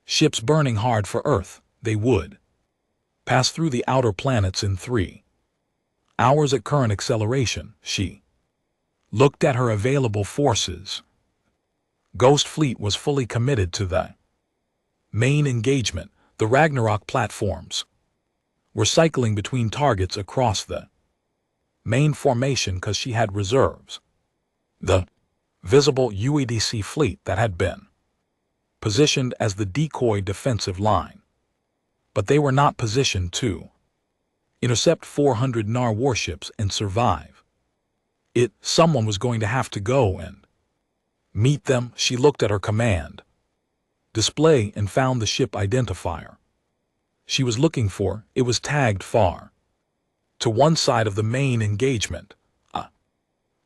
ships burning hard for Earth. They would pass through the outer planets in 3 hours at current acceleration. She looked at her available forces. Ghost Fleet was fully committed to the main engagement. The Ragnarok platforms were cycling between targets across the main formation because she had reserves. The visible UEDC fleet that had been positioned as the decoy defensive line. But they were not positioned to intercept 400 NAR warships and survive. Someone was going to have to go and meet them. She looked at her command display and found the ship identifier she was looking for. It was tagged far to one side of the main engagement, a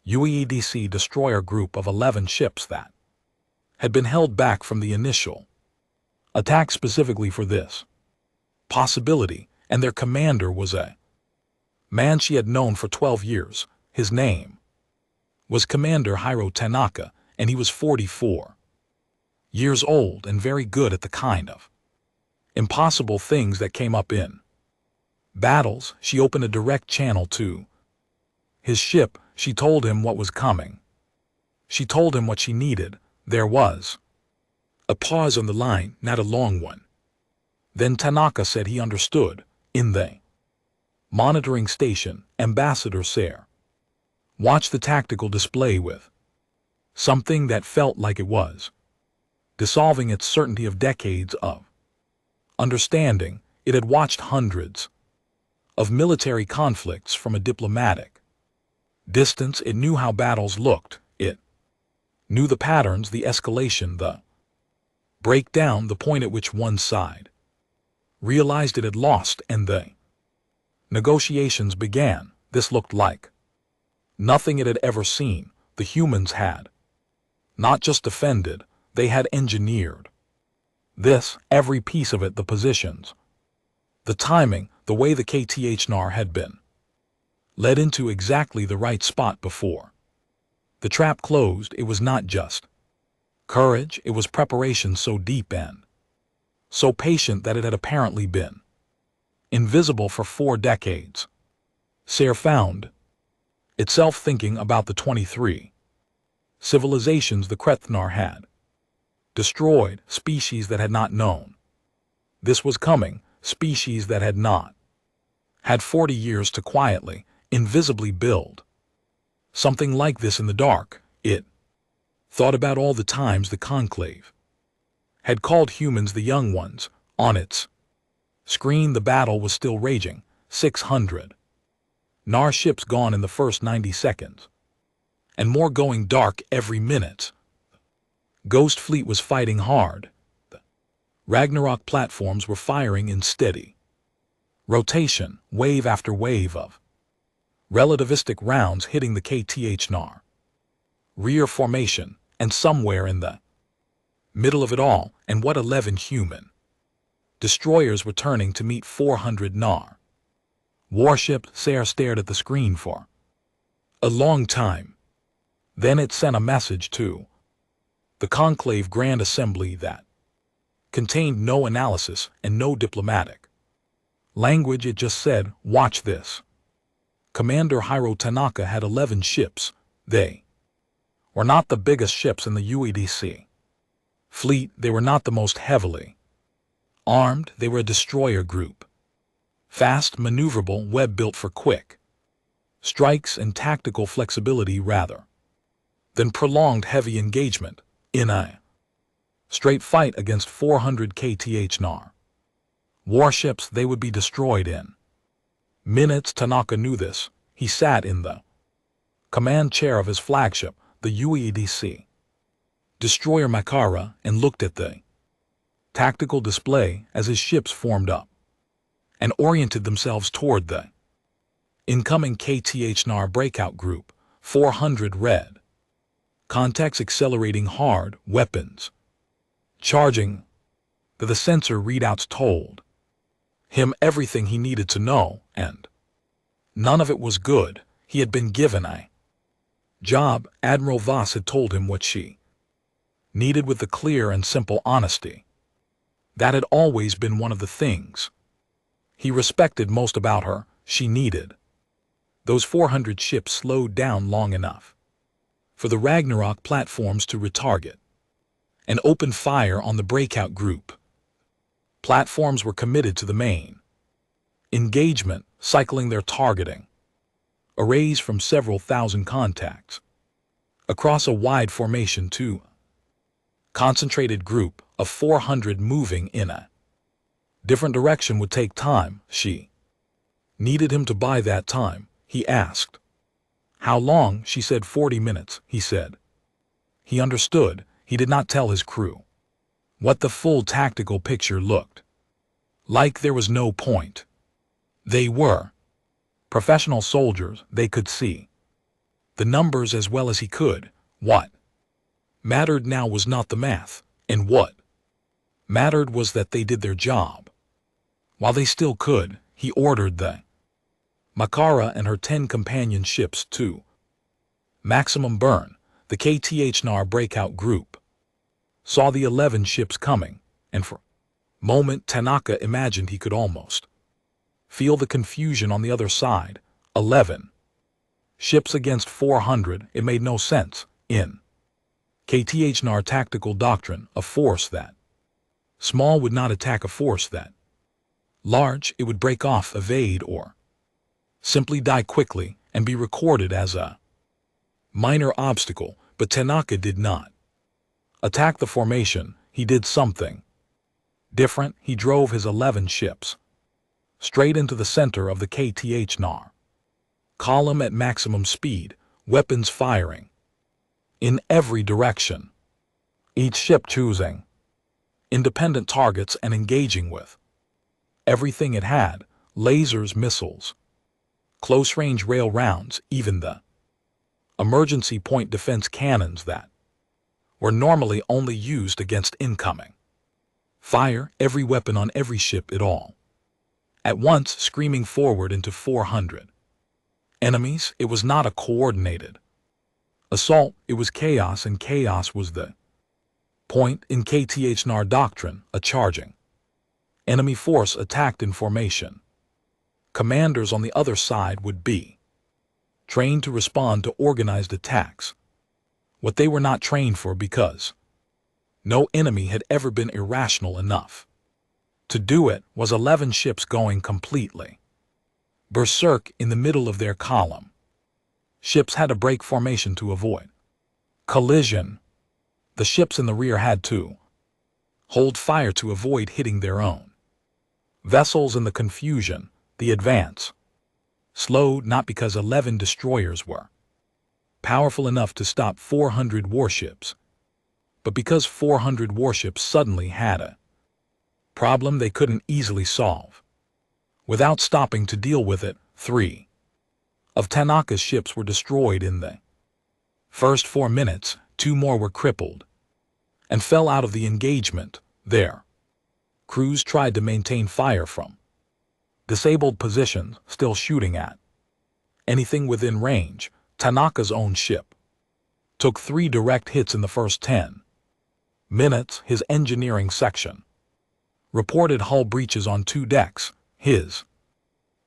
UEDC destroyer group of 11 ships that had been held back from the initial attack specifically for this possibility, and their commander was a man she had known for 12 years. His name was Commander Hiro Tanaka, and he was 44 years old and very good at the kind of impossible things that came up in battles. She opened a direct channel to his ship. She told him what was coming. She told him what she needed. There was a pause on the line, not a long one. Then Tanaka said he understood. In the monitoring station, Ambassador Sayre watched the tactical display with something that felt like it was dissolving its certainty of decades of understanding. It had watched hundreds of military conflicts from a diplomatic distance. It knew how battles looked. It knew the patterns, the escalation, the breakdown, the point at which one side realized it had lost, and the negotiations began. This looked like nothing it had ever seen. The humans had not just defended, they had engineered this, every piece of it, the positions, the timing, the way the KTHNAR had been led into exactly the right spot before the trap closed. It was not just courage, it was preparation so deep and so patient that it had apparently been invisible for 4 decades. Sayre found itself thinking about the 23 civilizations the Krethnar had destroyed, species that had not known this was coming, species that had not had 40 years to quietly, invisibly build something like this in the dark. It thought about all the times the Conclave had called humans the young ones. On its screen, the battle was still raging. 600 NAR ships gone in the first 90 seconds, and more going dark every minute. Ghost Fleet was fighting hard. The Ragnarok platforms were firing in steady rotation, wave after wave of relativistic rounds hitting the KTHNAR rear formation, and somewhere in the middle of it all, and what 11 human destroyers were turning to meet 400 NAR warships. Sayre stared at the screen for a long time. Then it sent a message to the Conclave Grand Assembly that contained no analysis and no diplomatic language. It just said, watch this. Commander Hiro Tanaka had 11 ships. They were not the biggest ships in the UEDC fleet. They were not the most heavily armed. They were a destroyer group. Fast, maneuverable, web built for quick strikes and tactical flexibility rather than prolonged heavy engagement in a straight fight against 400 KTHNAR warships. They would be destroyed in minutes. Tanaka knew this. He sat in the command chair of his flagship, the UEDC destroyer Makara and looked at the tactical display as his ships formed up and oriented themselves toward the incoming KTH-NAR breakout group. 400 red. Contacts accelerating hard, weapons charging. The sensor readouts told him everything he needed to know, and none of it was good. He had been given a job. Admiral Voss had told him what she needed with the clear and simple honesty. That had always been one of the things he respected most about her. She needed those 400 ships slowed down long enough for the Ragnarok platforms to retarget and open fire on the breakout group. Platforms were committed to the main engagement, cycling their targeting arrays from several thousand contacts across a wide formation to concentrated group of 400 moving in a different direction would take time. She needed him to buy that time. He asked, "How long?" She said, 40 minutes, he said. He understood. He did not tell his crew what the full tactical picture looked like. There was no point. They were professional soldiers. They could see the numbers as well as he could. What mattered now was not the math, and what mattered was that they did their job. While they still could, he ordered the Makara and her 10 companion ships to maximum burn. The KTH-NAR breakout group saw the 11 ships coming, and for a moment Tanaka imagined he could almost feel the confusion on the other side. 11 ships against 400. It made no sense. In KTH-NAR tactical doctrine, a force that small would not attack a force that large. It would break off, evade, or simply die quickly and be recorded as a minor obstacle. But Tanaka did not attack the formation. He did something different. He drove his 11 ships straight into the center of the KTH-NAR column at maximum speed, weapons firing in every direction, each ship choosing independent targets and engaging with everything it had: lasers, missiles, close-range rail rounds, even the emergency point defense cannons that were normally only used against incoming fire. Every weapon on every ship, it all at once, screaming forward into 400 enemies. It was not a coordinated assault. It was chaos, and chaos was the point. In KTH-NAR doctrine, a charging enemy force attacked in formation. Commanders on the other side would be trained to respond to organized attacks, what they were not trained for, because no enemy had ever been irrational enough to do it. Was 11 ships going completely berserk in the middle of their column. Ships had to break formation to avoid collision. The ships in the rear had to hold fire to avoid hitting their own vessels. In the confusion, the advance slowed, not because 11 destroyers were powerful enough to stop 400 warships, but because 400 warships suddenly had a problem they couldn't easily solve without stopping to deal with it. 3 of Tanaka's ships were destroyed in the first 4 minutes. 2 more were crippled and fell out of the engagement. Their crews tried to maintain fire from disabled positions, still shooting at anything within range. Tanaka's own ship took 3 direct hits in the first 10 minutes. His engineering section reported hull breaches on 2 decks. His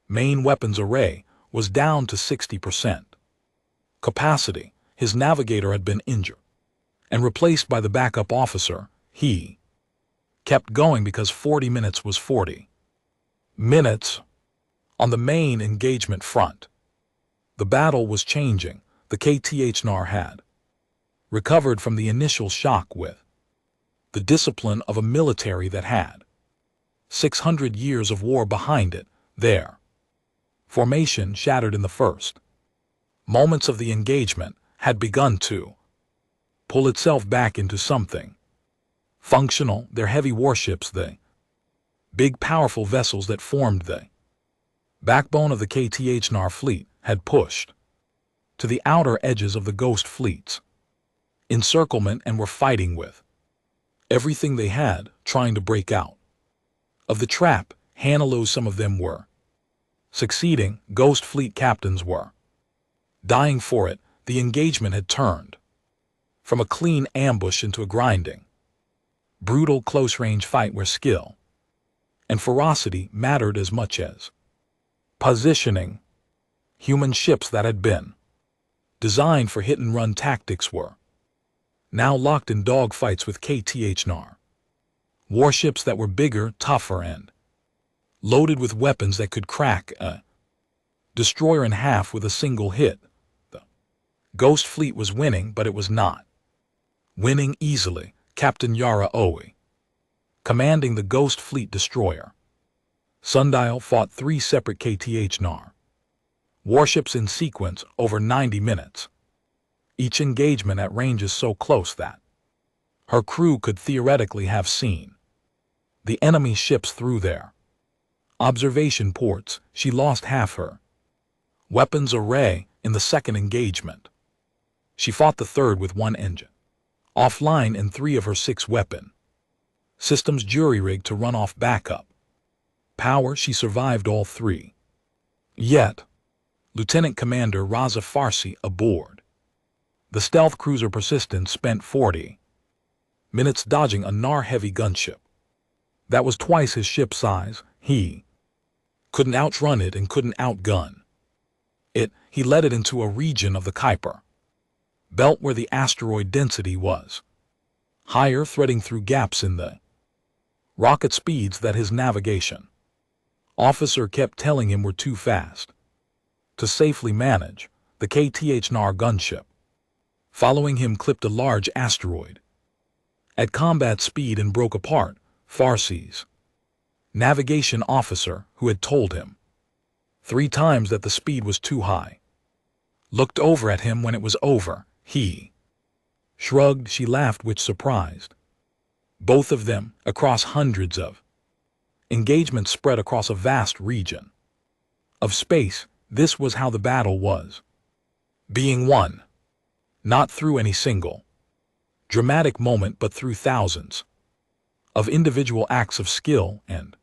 main weapons array was down to 60% capacity. His navigator had been injured and replaced by the backup officer. He kept going because 40 minutes was 40 minutes. On the main engagement front, the battle was changing. The KTH-NAR had recovered from the initial shock with the discipline of a military that had 600 years of war behind it. Their formation, shattered in the first moments of the engagement, had begun to pull itself back into something functional. Their heavy warships, the big powerful vessels that formed the backbone of the KTHNR fleet, had pushed to the outer edges of the Ghost fleet's encirclement and were fighting with everything they had, trying to break out of the trap. Hanalo, some of them were succeeding. Ghost fleet captains were dying for it. The engagement had turned from a clean ambush into a grinding, brutal close-range fight where skill and ferocity mattered as much as positioning. Human ships that had been designed for hit-and-run tactics were now locked in dogfights with KTHNR. Warships that were bigger, tougher, and loaded with weapons that could crack a destroyer in half with a single hit. The Ghost fleet was winning, but it was not winning easily. Captain Yara Oe, commanding the Ghost fleet destroyer Sundial, fought 3 separate KTHNR warships in sequence over 90 minutes, each engagement at ranges so close that her crew could theoretically have seen the enemy ships through their observation ports. She lost half her weapons array in the second engagement. She fought the third with 1 engine offline and 3 of her 6 weapon systems jury-rigged to run off backup power. She survived all 3. Yet, Lieutenant Commander Raza Farsi aboard the stealth cruiser Persistence spent 40 minutes dodging a NAR-heavy gunship that was twice his ship size. He couldn't outrun it and couldn't outgun it. He led it into a region of the Kuiper belt where the asteroid density was higher, threading through gaps in the rocket speeds that his navigation officer kept telling him were too fast to safely manage. The KTHNR gunship following him clipped a large asteroid at combat speed and broke apart. Farsi's navigation officer, who had told him 3 times that the speed was too high, looked over at him when it was over. He shrugged. She laughed, which surprised both of them. Across hundreds of engagements spread across a vast region of space, this was how the battle was being won. Not through any single dramatic moment, but through thousands of individual acts of skill and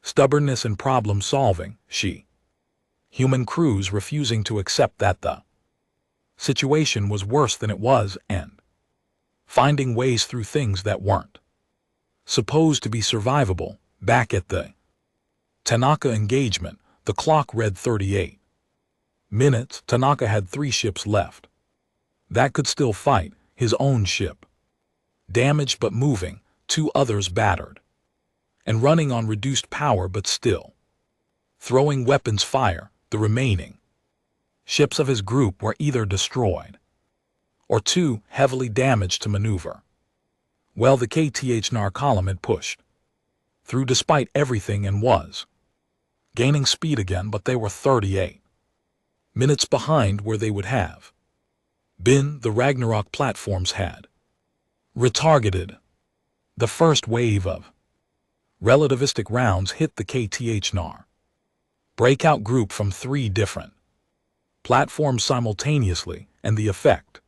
stubbornness and problem-solving. Human crews refusing to accept that the situation was worse than it was and finding ways through things that weren't supposed to be survivable. Back at the Tanaka engagement, the clock read 38 minutes. Tanaka had 3 ships left that could still fight. His own ship damaged but moving, 2 others battered and running on reduced power but still throwing weapons fire. The remaining ships of his group were either destroyed or too heavily damaged to maneuver. Well, the KTHNR column had pushed through despite everything and was gaining speed again, but they were 38 minutes behind where they would have been. The Ragnarok platforms had retargeted. The first wave of relativistic rounds hit the KTHNR breakout group from 3 different platforms simultaneously, and the effect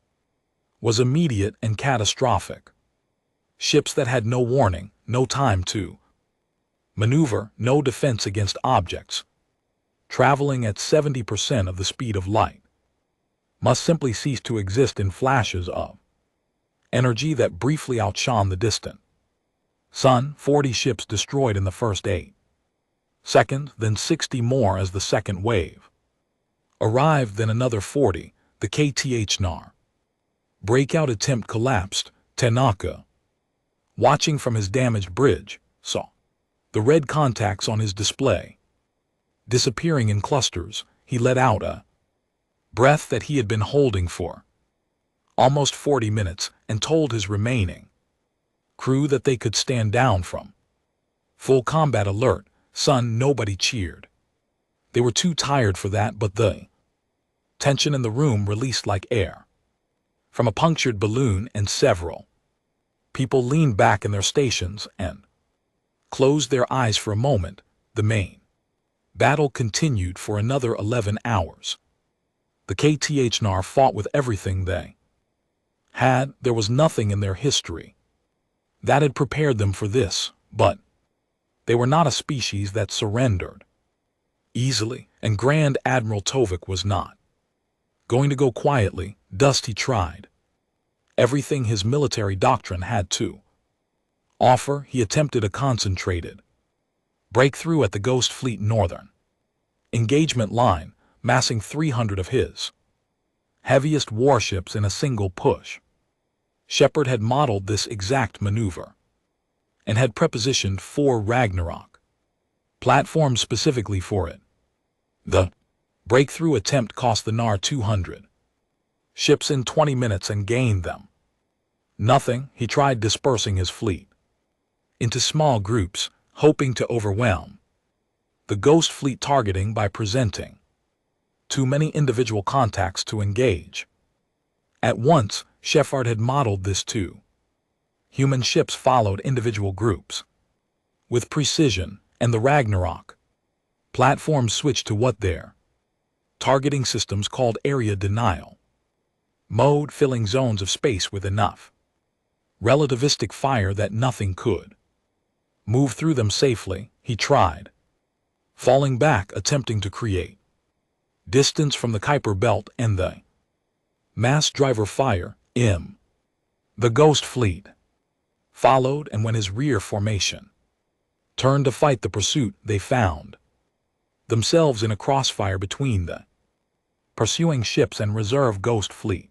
was immediate and catastrophic. Ships that had no warning, no time to maneuver, no defense against objects traveling at 70% of the speed of light must simply cease to exist in flashes of energy that briefly outshone the distant sun. 40 ships destroyed in the first 8 seconds, then 60 more as the second wave arrived, then another 40. The KTHNR breakout attempt collapsed. Tanaka, watching from his damaged bridge, saw the red contacts on his display disappearing in clusters. He let out a breath that he had been holding for almost 40 minutes and told his remaining crew that they could stand down from full combat alert. Son, nobody cheered. They were too tired for that, but the tension in the room released like air from a punctured balloon, and several people leaned back in their stations and closed their eyes for a moment. The main battle continued for another 11 hours. The KTHNR fought with everything they had. There was nothing in their history that had prepared them for this, but they were not a species that surrendered easily, and Grand Admiral Tovik was not going to go quietly. Dusty tried everything his military doctrine had to offer. He attempted a concentrated breakthrough at the Ghost Fleet northern engagement line, massing 300 of his heaviest warships in a single push. Shepard had modeled this exact maneuver and had prepositioned 4 Ragnarok platforms specifically for it. The breakthrough attempt cost the NAR 200 ships in 20 minutes and gained them nothing. He tried dispersing his fleet into small groups, hoping to overwhelm the Ghost Fleet targeting by presenting too many individual contacts to engage at once. Shepard had modeled this too. Human ships followed individual groups with precision, and the Ragnarok platforms switched to what their targeting systems called area denial mode, filling zones of space with enough relativistic fire that nothing could move through them safely. He tried falling back, attempting to create distance from the Kuiper Belt and the mass driver fire. The Ghost Fleet followed, and when his rear formation turned to fight the pursuit, they found themselves in a crossfire between the pursuing ships and reserve Ghost Fleet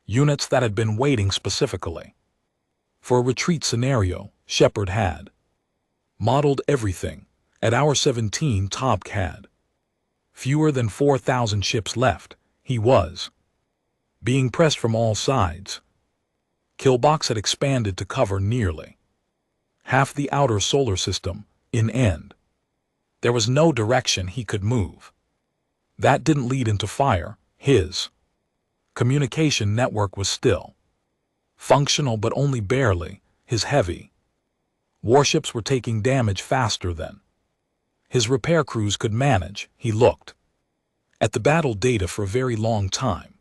units that had been waiting specifically for a retreat scenario. Shepard had modeled everything. At hour 17, Tovik had fewer than 4,000 ships left. He was being pressed from all sides. Killbox had expanded to cover nearly half the outer solar system. In end, there was no direction he could move that didn't lead into fire. His communication network was still functional, but only barely. His heavy warships were taking damage faster than his repair crews could manage. He looked at the battle data for a very long time.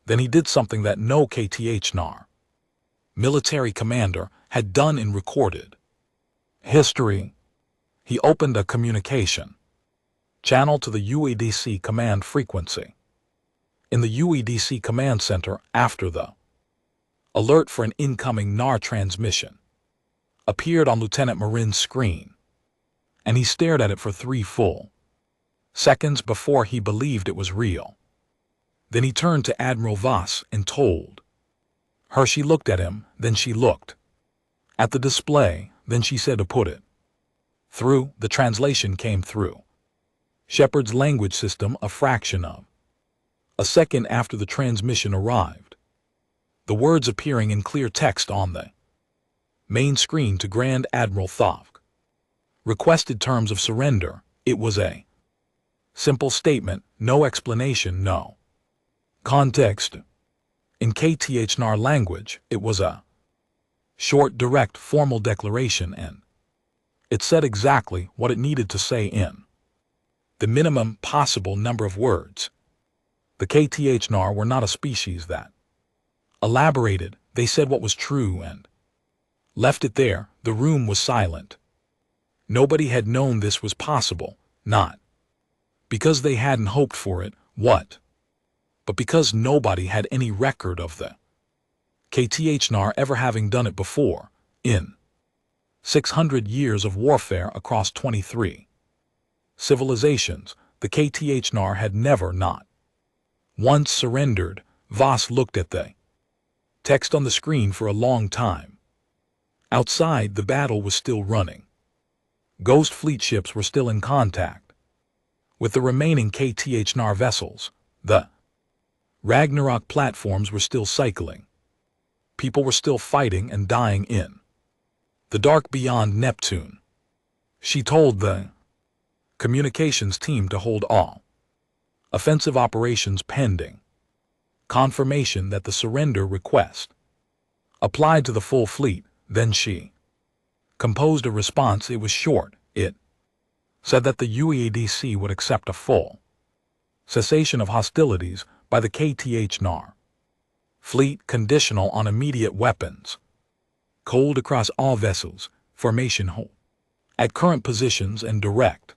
Then he did something that no KTHNR military commander had done in recorded history. He opened a communication channel to the UEDC command frequency. In the UEDC command center, after the alert for an incoming NAR transmission appeared on Lieutenant Marin's screen, and he stared at it for 3 full seconds before he believed it was real. Then he turned to Admiral Voss and told her. She looked at him, then she looked at the display, then she said to put it through. The translation came through Shepard's language system a fraction of a second after the transmission arrived, the words appearing in clear text on the main screen to Grand Admiral Tovik. Requested terms of surrender. It was a simple statement, no explanation, no context. In KTHNR language, it was a short, direct, formal declaration, and it said exactly what it needed to say in the minimum possible number of words. The KTHNR were not a species that elaborated. They said what was true and left it there. The room was silent. Nobody had known this was possible, not because they hadn't hoped for it, but because nobody had any record of the KTHNR ever having done it before. In 600 years of warfare across 23 civilizations, the KTHNR had never not once surrendered. Voss looked at the text on the screen for a long time. Outside, the battle was still running. Ghost Fleet ships were still in contact with the remaining KTHNR vessels. The Ragnarok platforms were still cycling. People were still fighting and dying in the dark beyond Neptune. She told the communications team to hold all offensive operations pending confirmation that the surrender request applied to the full fleet. Then she composed a response. It was short. It said that the UEADC would accept a full cessation of hostilities by the KTHNR fleet conditional on immediate weapons cold across all vessels, formation hold at current positions, and direct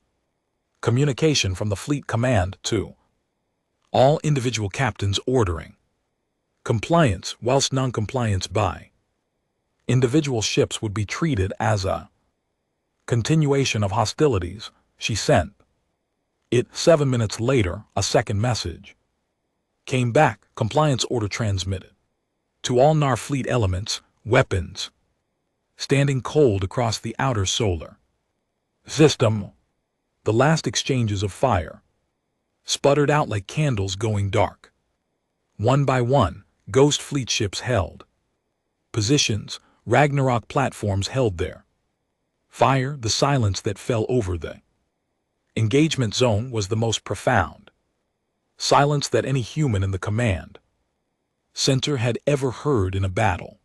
communication from the fleet command to all individual captains ordering compliance, whilst non-compliance by individual ships would be treated as a continuation of hostilities. She sent it. 7 minutes later, a second message came back. Compliance order transmitted to all NAR fleet elements, weapons standing cold across the outer solar system. The last exchanges of fire sputtered out like candles going dark. One by one, ghost fleet ships held positions. Ragnarok platforms held their fire. The silence that fell over the engagement zone was the most profound silence that any human in the command center had ever heard in a battle.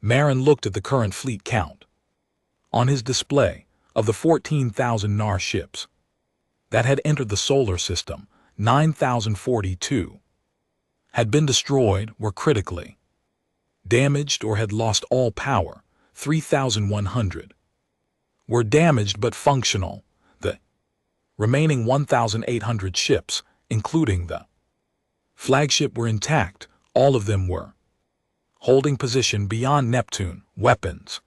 Marin looked at the current fleet count on his display. Of the 14,000 NAR ships that had entered the solar system, 9,042 had been destroyed, were critically damaged, or had lost all power. 3,100 were damaged but functional. The remaining 1,800 ships, including the flagship, were intact. All of them were holding position beyond Neptune, weapons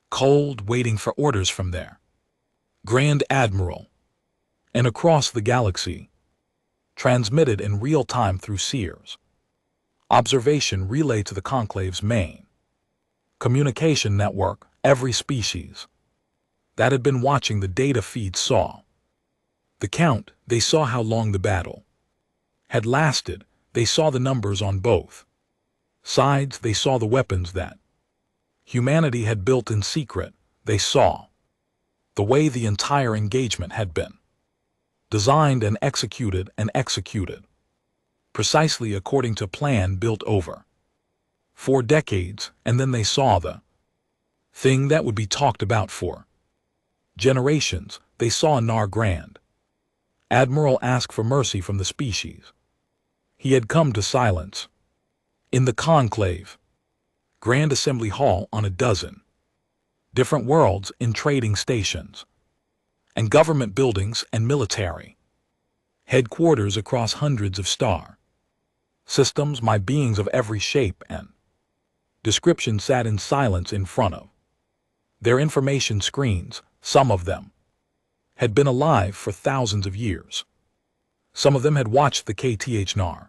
cold, waiting for orders from their Grand Admiral. And across the galaxy, transmitted in real time through Sears observation relay to the Conclave's main communication network, every species that had been watching the data feed saw the count. They saw how long the battle had lasted. They saw the numbers on both sides. They saw the weapons that humanity had built in secret. They saw the way the entire engagement had been designed and executed precisely according to plan built over 4 decades. And then they saw the thing that would be talked about for generations. They saw NAR Grand Admiral ask for mercy from the species he had come to silence. In the Conclave Grand Assembly Hall, on a dozen different worlds, in trading stations and government buildings and military headquarters across hundreds of star systems, my beings of every shape and description sat in silence in front of their information screens. Some of them had been alive for thousands of years. Some of them had watched the KTHNR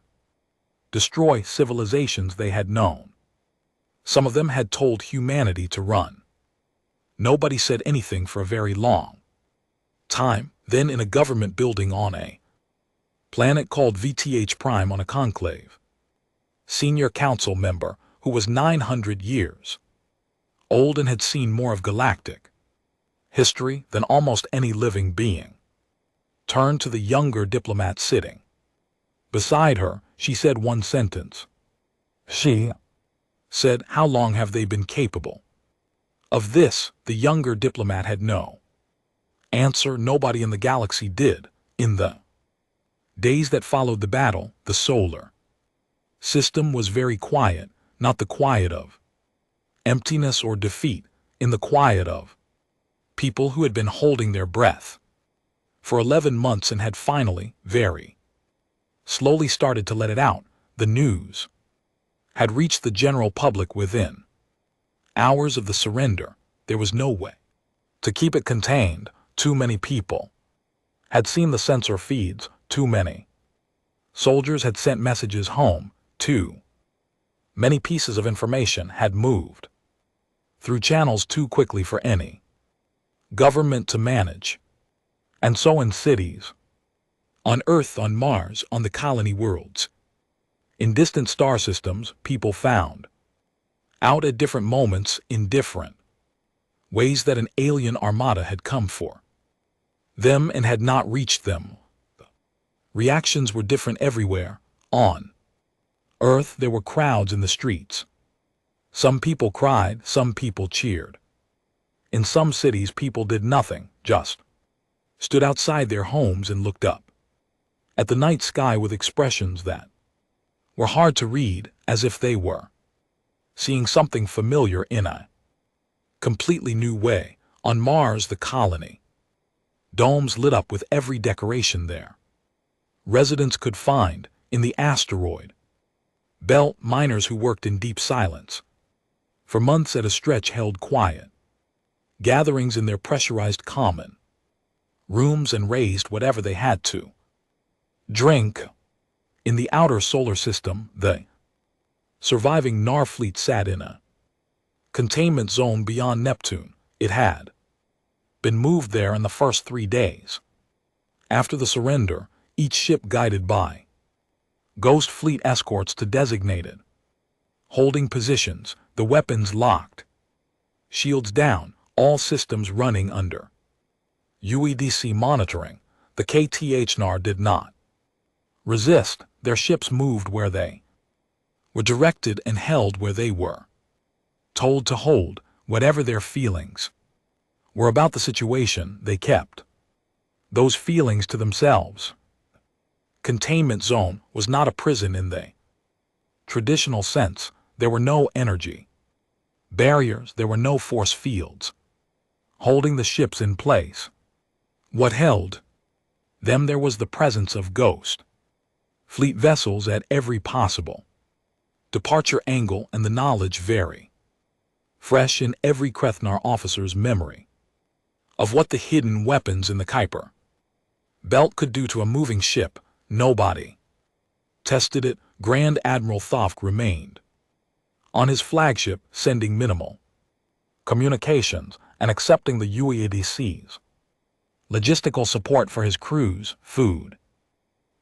destroy civilizations they had known. Some of them had told humanity to run. Nobody said anything for a very long time. Then, in a government building on a planet called VTH Prime, on a conclave, senior council member who was 900 years old and had seen more of galactic history than almost any living being, turned to the younger diplomat sitting beside her. She said one sentence. She said, "How long have they been capable of this?" The younger diplomat had no answer. Nobody in the galaxy did. In the days that followed the battle, the solar system was very quiet, not the quiet of emptiness or defeat, in the quiet of people who had been holding their breath for 11 months and had finally, very slowly, started to let it out. The news had reached the general public within hours of the surrender. There was no way to keep it contained. Too many people had seen the sensor feeds. Too many soldiers had sent messages home. Too many pieces of information had moved through channels too quickly for any government to manage. And so in cities, on Earth, on Mars, on the colony worlds, in distant star systems, people found out at different moments, in different ways, that an alien armada had come for them and had not reached them. Reactions were different everywhere. On Earth, there were crowds in the streets. Some people cried, some people cheered. In some cities, people did nothing, just stood outside their homes and looked up at the night sky with expressions that were hard to read, as if they were seeing something familiar in a completely new way. On Mars, the colony, domes lit up with every decoration there. Residents could find, in the asteroid belt, miners who worked in deep silence for months at a stretch, held quiet gatherings in their pressurized common rooms and raised whatever they had to drink. In the outer solar system, the surviving Nar fleet sat in a containment zone beyond Neptune. It had been moved there in the first 3 days. After the surrender, each ship guided by Ghost Fleet escorts to designated holding positions, the weapons locked, shields down, all systems running under UEDC monitoring. The KTHNR did not resist. Their ships moved where they were directed and held where they were told to hold. Whatever their feelings were about the situation, they kept those feelings to themselves. Containment zone was not a prison in the traditional sense. There were no energy barriers, there were no force fields holding the ships in place. What held them there was the presence of Ghost Fleet vessels at every possible departure angle, and the knowledge very fresh in every Krethnar officer's memory of what the hidden weapons in the Kuiper belt could do to a moving ship. Nobody tested it. Grand Admiral Thofk remained on his flagship, sending minimal communications and accepting the UEDC's logistical support for his crews, food,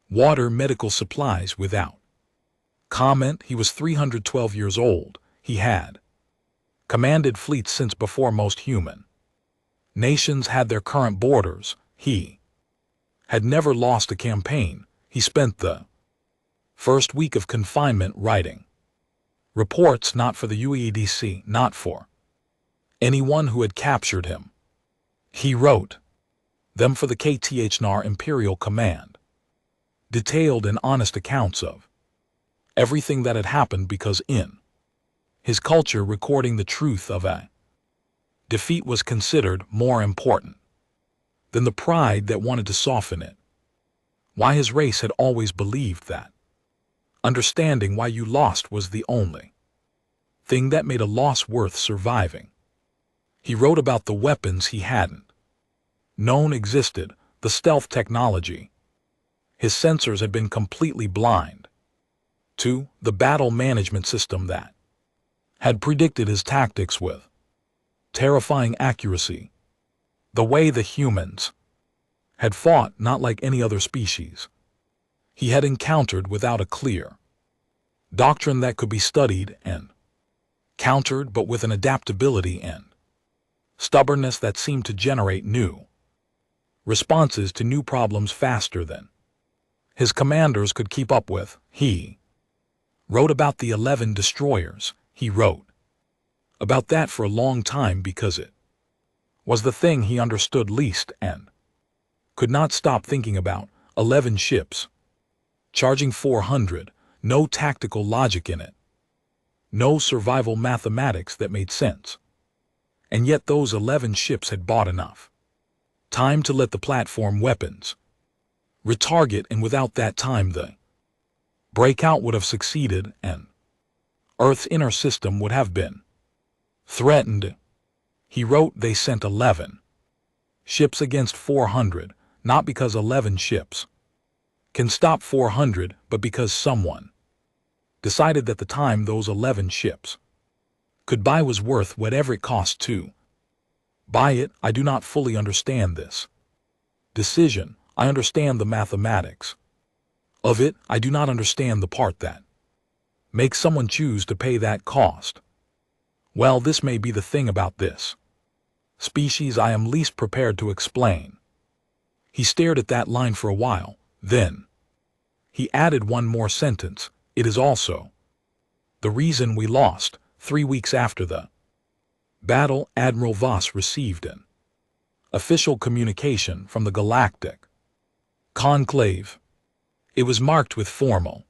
water, medical supplies. Without comment, he was 312 years old. He had commanded fleets since before most human nations had their current borders. He had never lost a campaign. He spent the first week of confinement writing reports, not for the UEDC, not for anyone who had captured him. He wrote them for the KTHNR Imperial Command, detailed and honest accounts of everything that had happened, because in his culture, recording the truth of a defeat was considered more important than the pride that wanted to soften it. Why his race had always believed that understanding why you lost was the only thing that made a loss worth surviving. He wrote about the weapons he hadn't known existed, the stealth technology his sensors had been completely blind to, the battle management system that had predicted his tactics with terrifying accuracy, the way the humans had fought, not like any other species he had encountered, without a clear doctrine that could be studied and countered, but with an adaptability and stubbornness that seemed to generate new responses to new problems faster than his commanders could keep up with. He wrote about the 11 destroyers. He wrote about that for a long time because it was the thing he understood least and could not stop thinking about. 11 ships charging 400, no tactical logic in it, no survival mathematics that made sense. And yet those 11 ships had bought enough time to let the platform weapons retarget, and without that time the breakout would have succeeded and Earth's inner system would have been threatened. He wrote they sent 11 ships against 400, not because 11 ships can stop 400, but because someone decided that the time those 11 ships could buy was worth whatever it cost to buy it. I do not fully understand this decision. I understand the mathematics of it. I do not understand the part that makes someone choose to pay that cost. Well, this may be the thing about this species I am least prepared to explain. He stared at that line for a while, then he added one more sentence. It is also the reason we lost. 3 weeks after the battle, Admiral Voss received an official communication from the Galactic Conclave. It was marked with formal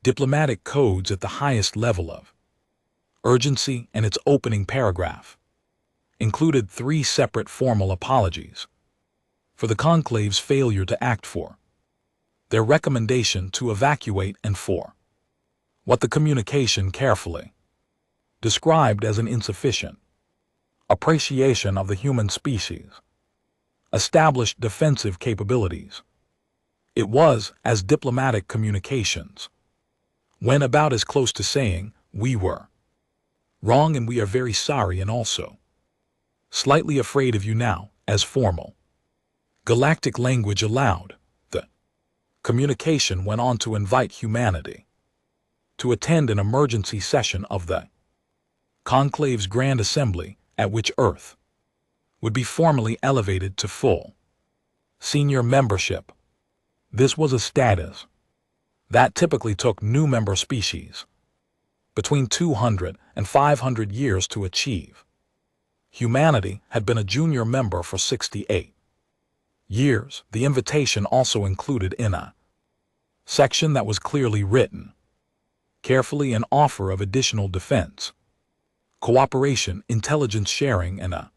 diplomatic codes at the highest level of urgency, and its opening paragraph included 3 separate formal apologies for the Conclave's failure to act, for their recommendation to evacuate, and for what the communication carefully described as an insufficient appreciation of the human species' established defensive capabilities. It was, as diplomatic communications went about, as close to saying, "We were wrong and we are very sorry and also slightly afraid of you now," as formal galactic language allowed. The communication went on to invite humanity to attend an emergency session of the Conclave's Grand Assembly, at which Earth would be formally elevated to full senior membership. This was a status that typically took new member species between 200 and 500 years to achieve. Humanity had been a junior member for 68 years. The invitation also included in a section that was clearly written carefully an offer of additional defense, cooperation, intelligence sharing, and a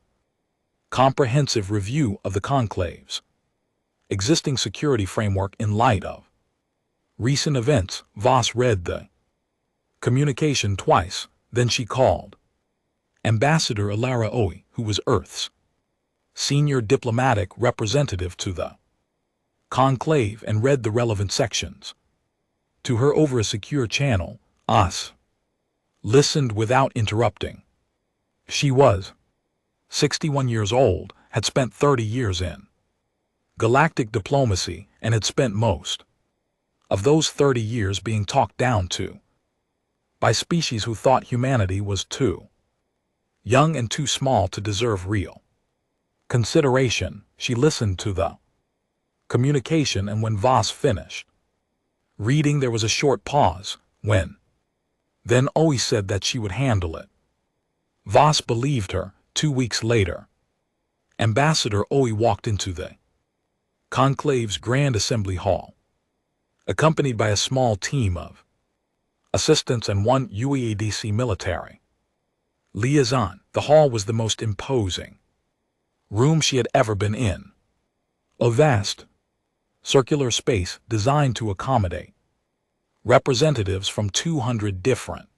comprehensive review of the Conclave's existing security framework in light of recent events. Voss read the communication twice, then she called Ambassador Alara Oe, who was Earth's senior diplomatic representative to the Conclave, and read the relevant sections to her over a secure channel. Us listened without interrupting. She was 61 years old, had spent 30 years in galactic diplomacy, and had spent most of those 30 years being talked down to by species who thought humanity was too young and too small to deserve real consideration. She listened to the communication, and when Voss finished reading, there was a short pause. Then Oe said that she would handle it. Voss believed her. 2 weeks later, Ambassador Oe walked into the Conclave's Grand Assembly Hall, accompanied by a small team of assistants and 1 UEADC military liaison. The hall was the most imposing room she had ever been in. A vast, circular space designed to accommodate representatives from 200 different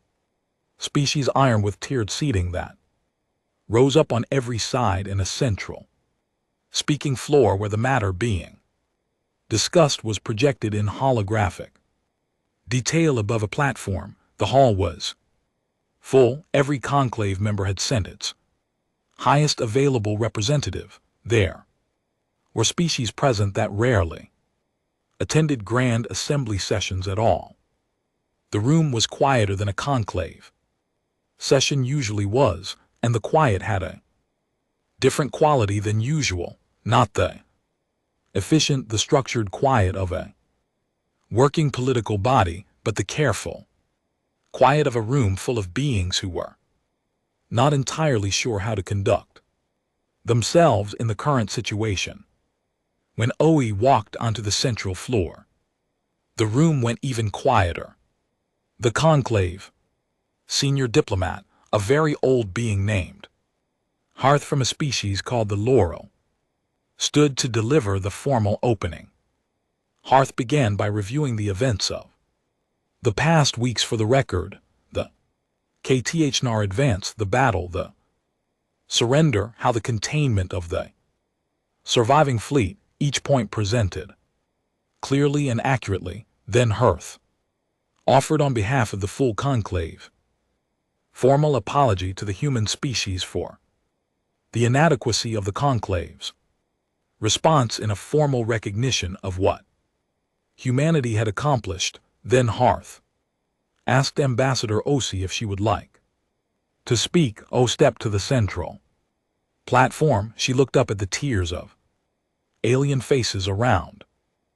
species, iron with tiered seating that rose up on every side, in a central speaking floor where the matter being discussed was projected in holographic detail above a platform. The hall was full. Every Conclave member had sent its highest available representative. There were species present that rarely attended Grand Assembly sessions at all. The room was quieter than a Conclave session usually was, and the quiet had a different quality than usual, not the efficient, the structured quiet of a working political body, but the careful quiet of a room full of beings who were not entirely sure how to conduct themselves in the current situation. When Oe walked onto the central floor, the room went even quieter. The Conclave senior diplomat, a very old being named Hearth from a species called the Laurel, stood to deliver the formal opening. Hearth began by reviewing the events of the past weeks for the record: the KTHNR advance, the battle, the surrender, how the containment of the surviving fleet, each point presented clearly and accurately. Then Hearth offered, on behalf of the full Conclave, formal apology to the human species for the inadequacy of the Conclave's response in a formal recognition of what humanity had accomplished. Then Hearth asked Ambassador Osi if she would like to speak. O stepped to the central platform. She looked up at the tiers of alien faces around.